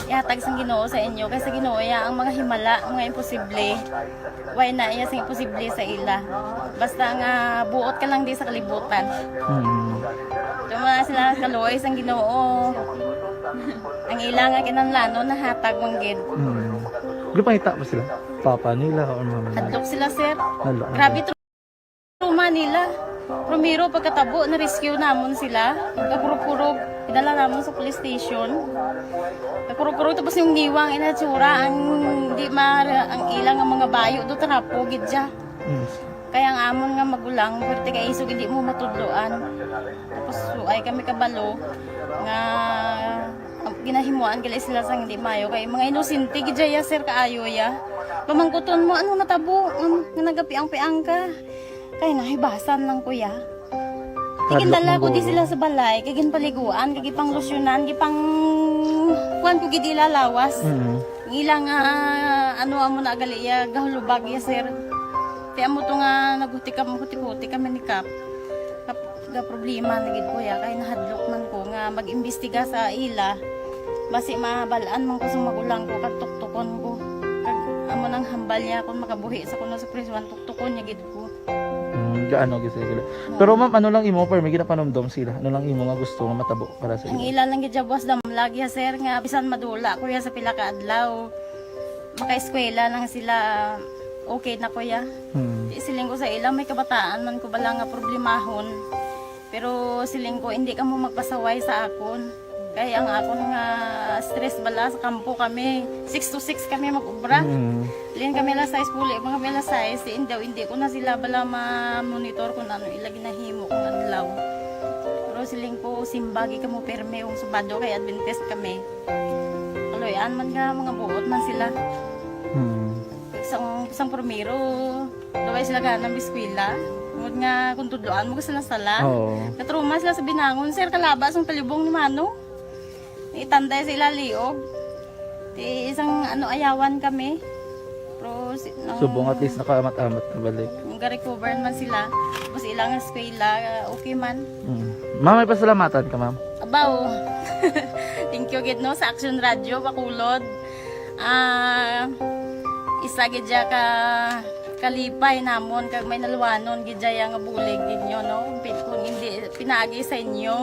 ihatag sang Ginoo sa inyo kay sa Ginoo ya ang mga himala, mga imposible. Why na iya sang imposible sa ila. Basta nga buot ka lang di sa kalibutan. Tuma sila kaluoy sang Ginoo. Ang ila nga kinanglanon nahatag man gid. Gipangita ba sila? Papa nila o mama nila? Hadlok sila sir. Hadlok. Grabe trauma nila. Primero pagkatabo na rescue namon sila. Pagkapurog-purog idala namon sa police station. Pagpurog-purog tapos yung giwang inatsura ang di ang ilang nga mga bayo do trapo gid siya. Kaya ang amon nga magulang pwerte kay isog hindi mo matudloan. Tapos ay kami kabalo nga ginahimuan gali sila sang hindi mayo kay mga inosente gid ya sir kaayo ya. Pamangkuton mo ano natabo nga nagapiang-piang ka. Kay nahibasan lang kuya. Kigindala ko di sila sa balay, kagin paliguan, kagi pang losyunan, kagi pang kuan ko gid ilalawas. Ilang ano amo na gali ya gahulubag ya sir. Ti amo to nga naghuti kami ni Kap. Ga problema na gid kuya kay nahadlok man ko nga mag-imbestiga sa ila. Basi mabalaan man ko sa magulang ko kag tuktukon ko. Kag amo nang hambal niya kun makabuhi sa kuno sa prison tuktukon niya gid ko. Gaano gid sila. Pero ma'am, ano lang imo per may ginapanomdom sila? Ano lang imo nga gusto nga matabo para sa Ang ila? ila lang gid jabwas damlag ya sir nga bisan madula kuya sa pila ka adlaw. Maka-eskwela lang sila okay na kuya. Siling ko sa ila may kabataan man ko bala nga problemahon. Pero siling ko hindi ka mo magpasaway sa akon. Kaya ang akon nga stress bala sa kampo kami. 6 to 6 kami mag-ubra. Lian kami la size puli, mga kami la size. Hindi ko na sila bala ma-monitor kung ano ila ginahimo kung adlaw. Pero siling ko simbagi ka mo perme yung subado kay Adventist kami. Kaloyan man nga mga buot man sila. Isang primero, daway sila ka ng biskwila. Tungod nga kung tudloan mo sila sala. Katruma sila sa binangon. Sir, kalabas ang palibong ni Mano. Itanday sila liog. Isang ayawan kami. Pero Subong at least nakaamat-amat na balik. Ga-recover man sila. Tapos ilang eskwela, okay man. Ma'am, may pasalamatan ka ma'am? Abaw. Thank you gid no sa Action Radio Bacolod. Isa gid ka kalipay namon kag may naluwanon gid nga bulig ninyo no. Kung hindi pinaagi sa inyo.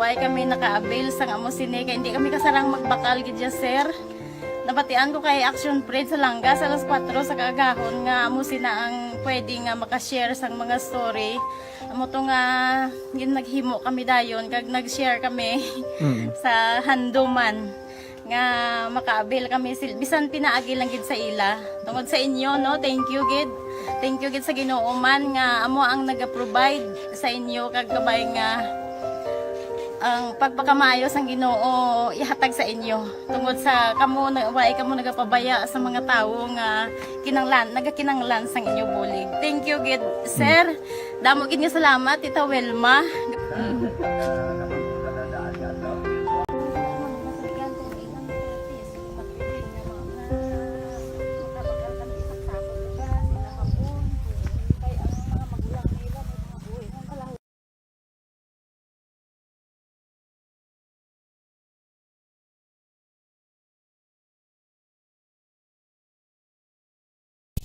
Why kami naka-avail sa amo sine kay hindi kami kasarang magbakal gid sir. Nabatian ko kay Action Parade sa Langas alas 4 sa kaagahon nga amo sina ang pwede nga maka-share sang mga story. Amo to nga naghimo kami dayon kag nag-share kami sa handuman nga maka-avail kami bisan pinaagi lang gid sa ila. Tungod sa inyo no, thank you gid. Thank you gid sa Ginoo man nga amo ang naga-provide sa inyo kag gabay nga ang pagpakamayo sang Ginoo ihatag sa inyo tungod sa kamo nagapabaya sa mga tawo nga nagakinanglan sang inyo bulig. Thank you gid sir. Damo gid nga salamat Tita Welma.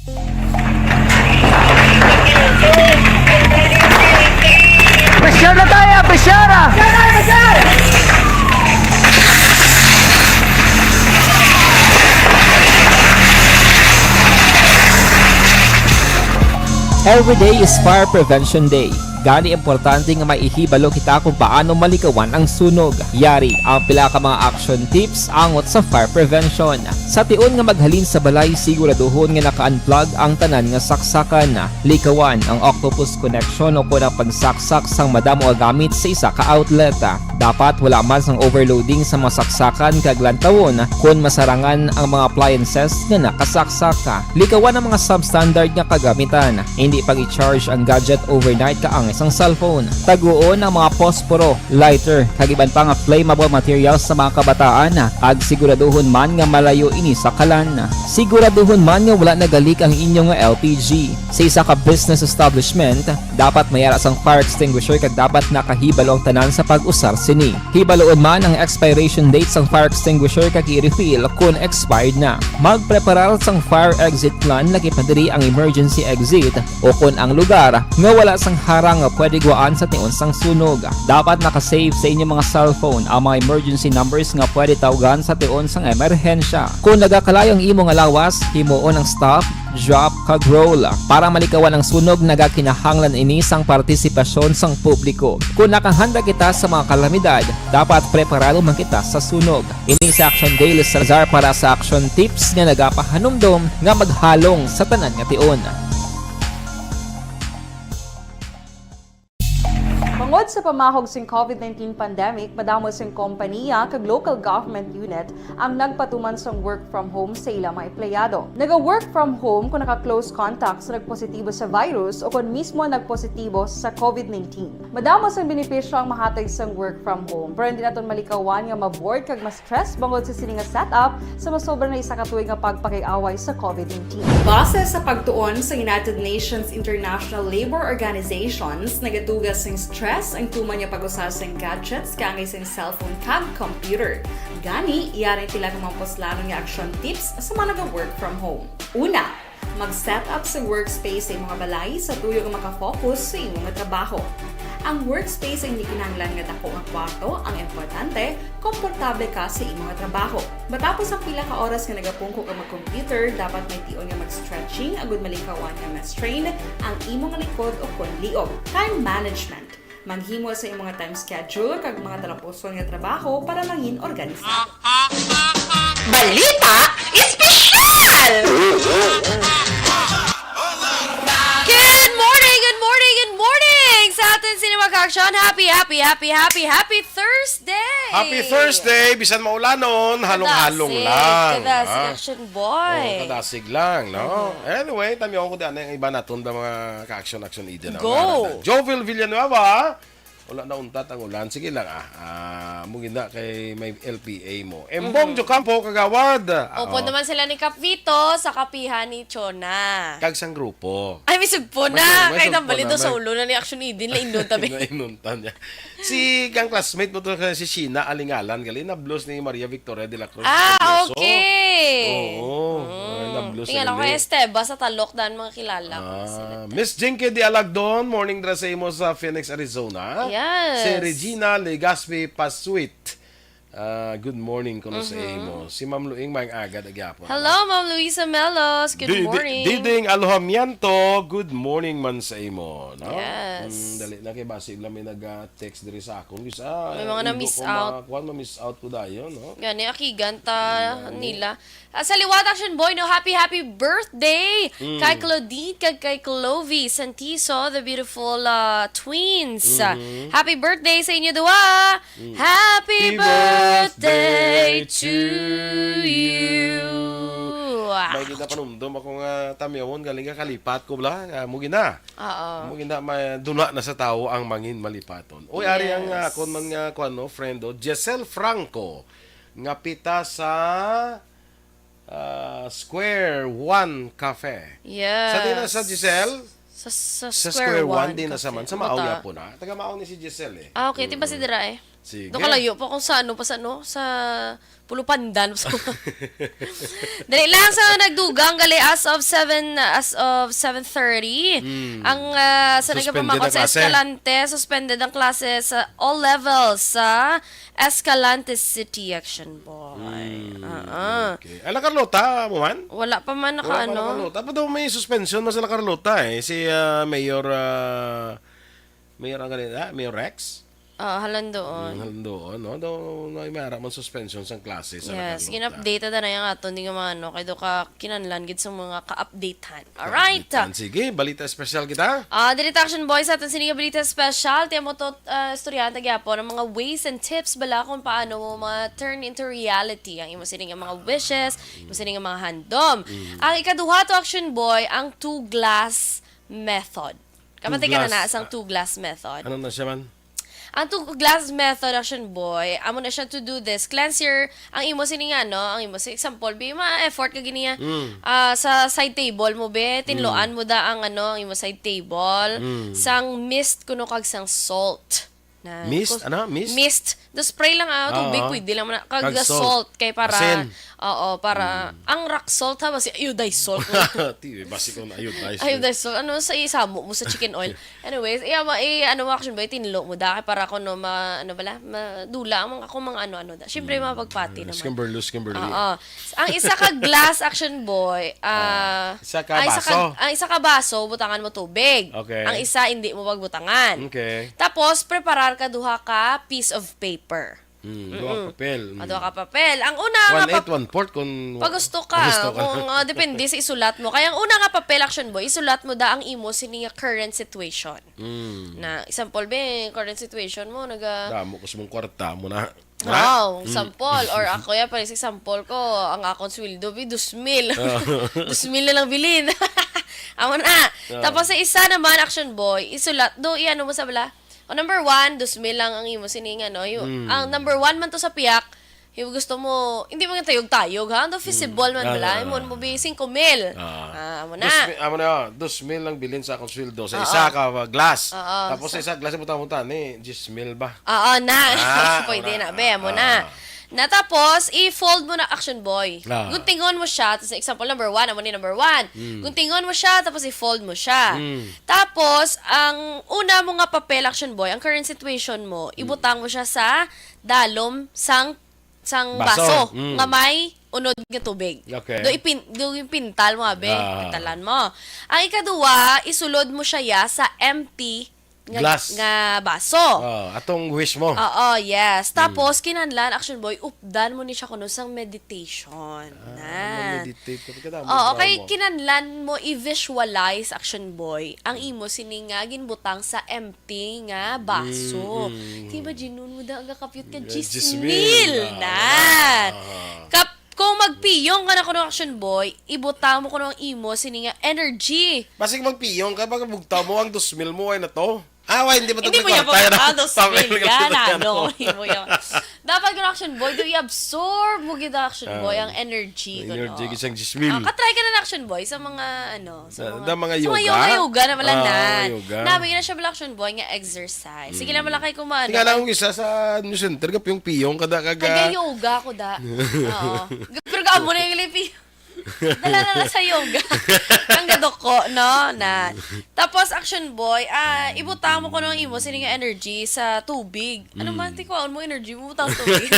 Presyar na tayo! Presyara! Every day is Fire Prevention Day. Gani importante nga maihibalo kita kung paano malikawan ang sunog. Yari ang pila ka mga action tips angot sa fire prevention. Sa tion nga maghalin sa balay, siguraduhon nga naka-unplug ang tanan nga saksakan. Likawan ang octopus connection o kung ang pagsaksak sang madamo nga gamit sa isa ka outlet. Dapat wala man sang overloading sa mga saksakan kag lantawon kung masarangan ang mga appliances nga nakasaksaka. Likawan ang mga substandard nga kagamitan. Hindi pag i-charge ang gadget overnight kaang isang cellphone. Taguon ang mga posporo, lighter, kag iban pa nga flammable materials sa mga kabataan. Ag siguraduhon man nga malayo ini sa kalan. Siguraduhon man nga wala nagalik ang inyong LPG. Sa isa ka business establishment, dapat mayara sang fire extinguisher kag dapat nakahibalo ang tanan sa pag-usar sini. Hibaloon man ang expiration date sang fire extinguisher kag i-refill kung expired na. Magpreparar sang fire exit plan lagi pa diri ang emergency exit o kung ang lugar nga wala sang harang nga pwede guwaan sa tion sang sunog. Dapat nakasave sa inyong mga cellphone ang mga emergency numbers nga pwede tawagan sa tion sang emerhensya. Kung nagakalayo ang imong lawas, himuon ang stop, drop, kag roll. Para malikawan ang sunog, nagakinahanglan ini sang partisipasyon sang publiko. Kung nakahanda kita sa mga kalamidad, dapat preparado man kita sa sunog. Ini sa Action Daily Salazar para sa action tips nga nagapahanumdom nga maghalong sa tanan nga tion. Bangod sa pamahog sing COVID-19 pandemic, madamo sing kompanya kag local government unit ang nagpatuman sang work from home sa ilang mga empleyado. Naga-work from home kung naka-close contact sa nagpositibo sa virus o kung mismo nagpositibo sa COVID-19. Madamo sang benepisyo ang mahatag sang work from home, pero hindi naton malikawan nga ma-bored kag ma-stress bangod sa sini nga setup sa masobra na isa ka tuig nga pagpakiaway sa COVID-19. Base sa pagtuon sa United Nations International Labor Organizations, nagatugas sing stress ang tuman niya pag-usar sa gadgets kangay sa cellphone kag computer. Gani, iyaring tila ng mga poslanon nga action tips sa mga nag-work from home. Una, mag-set up sa workspace sa mga balay sa tuyo nga makafocus sa imong trabaho. Ang workspace ay hindi kinahanglan nga dako ang kwarto, ang importante, komportable ka sa imong trabaho. Matapos ang pila ka oras nga nagapungko ka mag-computer, dapat may tion nga mag-stretching agud malikawan nga ma-strain ang imong likod o kon liog. Time management. Maghimo sa imong time schedule kag mga talapuson nga trabaho para mangin organisado. Balita Espesyal! Good morning, good morning, good morning! Sa atin Cinema Action, happy Thursday! Happy Thursday! Bisan maulanon, halong-halong lang. Kadasig action boy. Kadasig lang, no? Anyway, tamiyon ko dyan yung iba natin mga ka-action iden. Go! Jovel Villanueva, wala na untat ang ulan. Sige lang mungin na kay may LPA mo. Embong Jocampo, kagawad. Upo naman sila ni Kap Vito sa kapihan ni Chona. Kagsang grupo. Ay, may sugpo na. May Kahit ang sugpo balito na, sa ulo na ni Action Idin, laindon tabi. Nainuntan niya. Si kang classmate mo to si Sheena Alingalan, gali na blues ni Maria Victoria de la Cruz. Okay. Oo. Na blues. Tingnan ako kay Esteba sa Talok daan mga kilala. Miss Jinky de Alagdon, morning dress mo sa Phoenix, Arizona. Yes. Si Regina Legaspi Pasuit. Good morning kuno sa imo. Si Ma'am Luing maayong agad agyapon. Hello, Ma'am Luisa Melos. Good morning. Diding Alojamiento, good morning man sa imo, no? Yes. Dali na kay basi lang may nag-text diri sa akon. May mga na-miss out. Kuan ma-miss out ko dayon, no? Gani akiganta nila. Sa Liwat Action Boy, no, happy birthday kay Claudine kag kay Clovie Santiso, the beautiful twins. Happy birthday sa inyo dua. Happy birthday to you. May gina panumdum ako nga tamyawon galing ka kalipat ko bla mo gina. Oo. Mo gina duna na sa tawo ang mangin malipaton. Oy ari ang kon man nga kuan no friendo Giselle Franco nga pita sa Square One Cafe. Yes. Sa din na sa Giselle? Sa Square One din na Cafe. sa man. Sa Maawya po na. Taga Maaw ni si Giselle eh. Okay. Tiba si Dira eh. Sige. Doon kalayo pa kung sa sa Pulupandan. Dali lang sa nagdugang gali as of 7:30. Ang sa Suspended nagapamakot ang sa klase. Escalante, suspended ang klase sa all levels sa Escalante City Action Boy. Okay. Ala Carlota mo man? Wala pa man naka ano. Carlota. Pa daw may suspension mas ala Carlota eh. Si Mayor ang ganito, Mayor Rex. Halan doon. Doon, no? Doon may mara man suspension sa klase sa Yes, Carlota. gin-update na yung ato, hindi nga mga kay do ka kinanlan gid sa mga ka-updatehan. Alright. Sige, balita special kita. Direct Action Boys, atin siniga balita special. Tiyan mo to, estudyante gyapon ng mga ways and tips bala kung paano mo ma-turn into reality ang imo sining mga wishes, imo sining mga handom. Ang ikaduha to Action Boy, ang two-glass method. Kamatay ka na Two-glass. sa two-glass method. Ano na siya man? Ang two-glass method, Action Boy, amo na siya to do this. Cleanse your, ang imo sining ano, ang imo, sa example, be, ma-effort ka giniya. Sa side table mo, be, tinloan mo da ang ano, ang imo side table. Sang mist kuno kag sang salt. Na, Mist? Ano? Mist? Mist. The spray lang tubig, pwede lang mo na. Kag Kag the salt. salt, kay para, Asin. ang rock salt ha, basi iodized salt. Basi ko na ayun. Iodized salt, ano, sa isamo mo sa chicken oil. Anyways, ano Action Boy, tinlo mo da, kay para ko no, madula, ako mga ano-ano da. Siyempre, mapagpati naman. Skimberly. Ang isa ka glass Action Boy, Isa ka baso. ang isa ka baso, butangan mo tubig. Okay. Ang isa, hindi mo pagbutangan. Okay. Tapos, preparar ka duha ka piece of paper. Duha papel. Duha ka papel. Ang una nga 1/8, 1/4 kung pag gusto ka, kung depende sa isulat mo. Kaya ang una nga papel, Action Boy, isulat mo da ang imo sining current situation. Na, example, current situation mo, Damo ko sa mong kwarta mo na. Wow, sample. Or ako yan, pares example ko, ang akong sweldo, 2,000. 2,000 na lang bilhin. Amo na. Tapos sa isa naman, Action Boy, isulat, ano mo sa bala? O number 1, 2,000 lang ang imo sining ano. Ang number 1 man to sa piyak, yung gusto mo, hindi mo nga tayog-tayog, ha? Ando feasible man bala. Imo mo be 5,000. Amo na. Amo na, 2,000 lang bilhin sa akong sweldo. Sa isa ka glass. Tapos sa isa glass mo ta ni 10,000 ba? Na. Pwede na, be. Amo na. Na tapos, i-fold mo na Action Boy. Guntingon mo siya. Tapos, example, number 1. Amo ni number 1. Guntingon mo siya, tapos i-fold mo siya. Tapos, ang una mo nga papel, Action Boy, ang current situation mo, ibutang mo siya sa dalom sang baso. Nga may unod nga tubig. Okay. Do yung pintal mo, abe. Pintalan mo. Ang ikaduwa, isulod mo siya sa empty Glass. nga baso. Atong wish mo. Yes. Tapos, kinanlan, Action Boy, updan mo ni siya kuno sang meditation. Meditate ka Okay, kinanlan mo i-visualize, Action Boy, ang imo siningagin butang sa empty nga baso. Diba, ginun mo da, ang kapyot ka, 10,000 na. Kung magpiyong ka na kuno Action Boy, ibutang mo kuno ang imo sininga energy. Basig magpiyong ka, baka bugtaw mo ang 2,000 mo ay na to. Hindi mo Hindi mo yan Dapat yung Action Boy, do i-absorb mo gid Action Boy ang energy. Energy isang 10,000. Katry ka na Action Boy sa mga mga yoga. yoga. Sa yoga na malanan. Yoga. Nabi na siya bala Action Boy nga exercise. Sige na malakay ko man. Tingala akong isa sa New Center, piyong kada Kaya yoga ko da. Oo. Pero gaamo na yung lipi. Dala na sa yoga. Ang gadoko, no? Na. Tapos, Action Boy, ibutang mo ko ng imo sining energy sa tubig. Ano man, tikuan mo energy, butang tubig.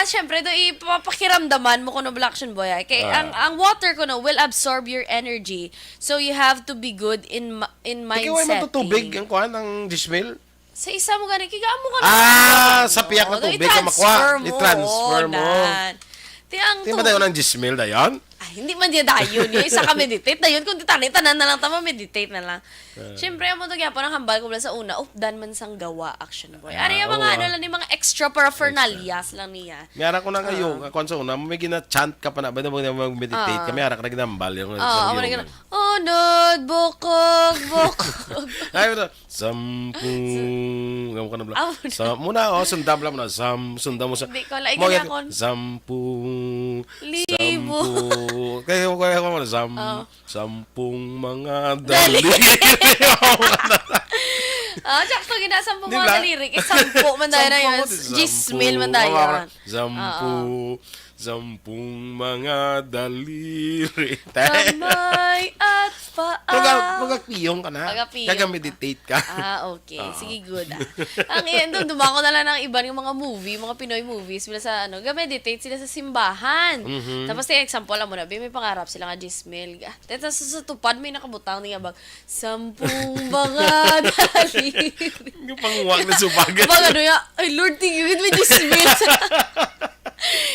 Syempre, ipapakiramdaman mo ko ng Action Boy. Okay? Ang water ko will absorb your energy. So, you have to be good in mind setting. Ikaw ay matutubig, ang kuhan, ang 10,000? Sa isa mo gani, kigaan mo ka na. Sa piyak na tubig ka makuha. I-transfer mo. Di ba tayo ng 10,000 na yan? Hindi man diya dayon. Yung isa ka meditate na yun. Kung tanan na lang, meditate na lang. Siyempre, ang mga po ng hambal ko sa una, dan man sang gawa, Action Boy. Ari yung mga ano lang, yung mga extra paraphernalias lang niya. Mayara ko na ngayon, kung sa una, may gina-chant ka pa na, ba na mag-meditate ka, mayara ka na ginambal. Unod, bukog. Ay, ito, 10. Gawin ka na bla. Muna, sundam lang mo na. Sundam mo sa... Hindi ko, like na ako. 10. Libo. Kaya ko mo na, 10 mga dali. Sakto ginasampo Di mga ba? dalirik. Sampo man tayo na yun. Sampu. Gismil man tayo. Sampung mga daliri. Kamay at paa. Magpiyong ka na. Magpiyong. Kaga-meditate ka. Okay. Sige, good. Ang iyan doon, dumako na lang ng iba yung mga movie, mga Pinoy movies, sila sa meditate sila sa simbahan. Tapos, example lang mo na, may pangarap sila nga Gismil. Tapos sa tupad, may nakabutang niya bag, sampung mga daliri. Yung panguwag na subagan. Bag ano ya, ay Lord, tingin may Gismil.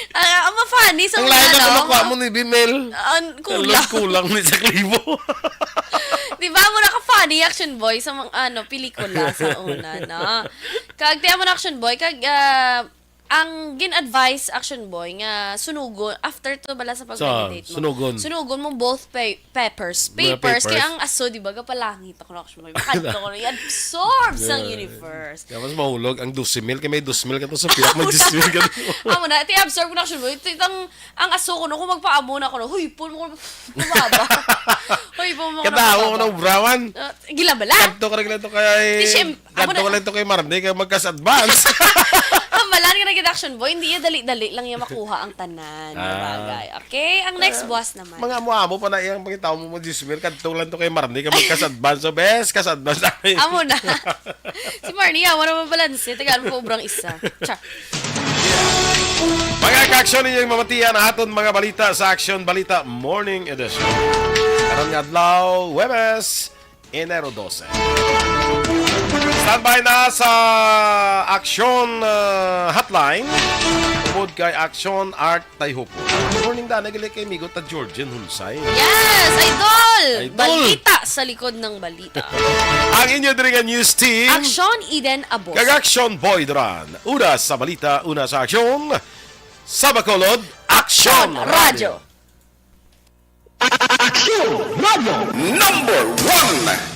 Ang ma-funny sa Ang mga lahat na nakuha mo ni Bimel. kulang. Kulang ni sa klibo. Di ba mo naka-funny action boy sa mga pelikula sa una, no? Kag tiyan mo na action boy, kag ang gin-advise action boy nga sunugon after to bala sa pag-meditate mo. Sunugon mo both papers. Papers. Kaya ang aso, di ba, kapalangit ako na action boy. Makanto ko na, i-absorb sang universe. Tapos mahulog ang 12,000 kay may 2,000 ka to sa piyak, may 10,000 ka to. Amo na, i-absorb ko na action boy. Ang aso ko no, kung magpaamo na ako no, huy, pun mo bumaba. Huy, pun mo Kadaho ko ng brawan. Gila bala? Kanto ka rin to kay... Kanto ka rin to kay Marne, kay magkas-advance. Malan ka na action boy, hindi yan dali-dali lang yung makuha ang tanan. Bagay. Okay? Ang next boss naman. Mga amo pa na iyang pangitaw mo mo 10,000, kanto lang to kay Marne, kay magkas-advance. So, best, kas-advance namin. Amo na. Si Marnie, wala mo balanse. Tagaan mo obrang isa. Char. Mga ka-aksyon ninyong mamatiyan aton mga balita sa Action Balita Morning Edition. Karon nga adlaw, Huwebes, Enero 12. Standby na sa Action Hotline. Tungod kay Action Art Tayhupo. Morning da, nagilig kay Migo ta Georgian Hunsay. Yes, idol! Idol! Balita sa likod ng balita. Ang inyo dirigan news team. Action Eden Abos. Kag Action Boy Duran. Una sa balita, una sa aksyon. Sa Bacolod, Action Radyo. Action Radio Number 1.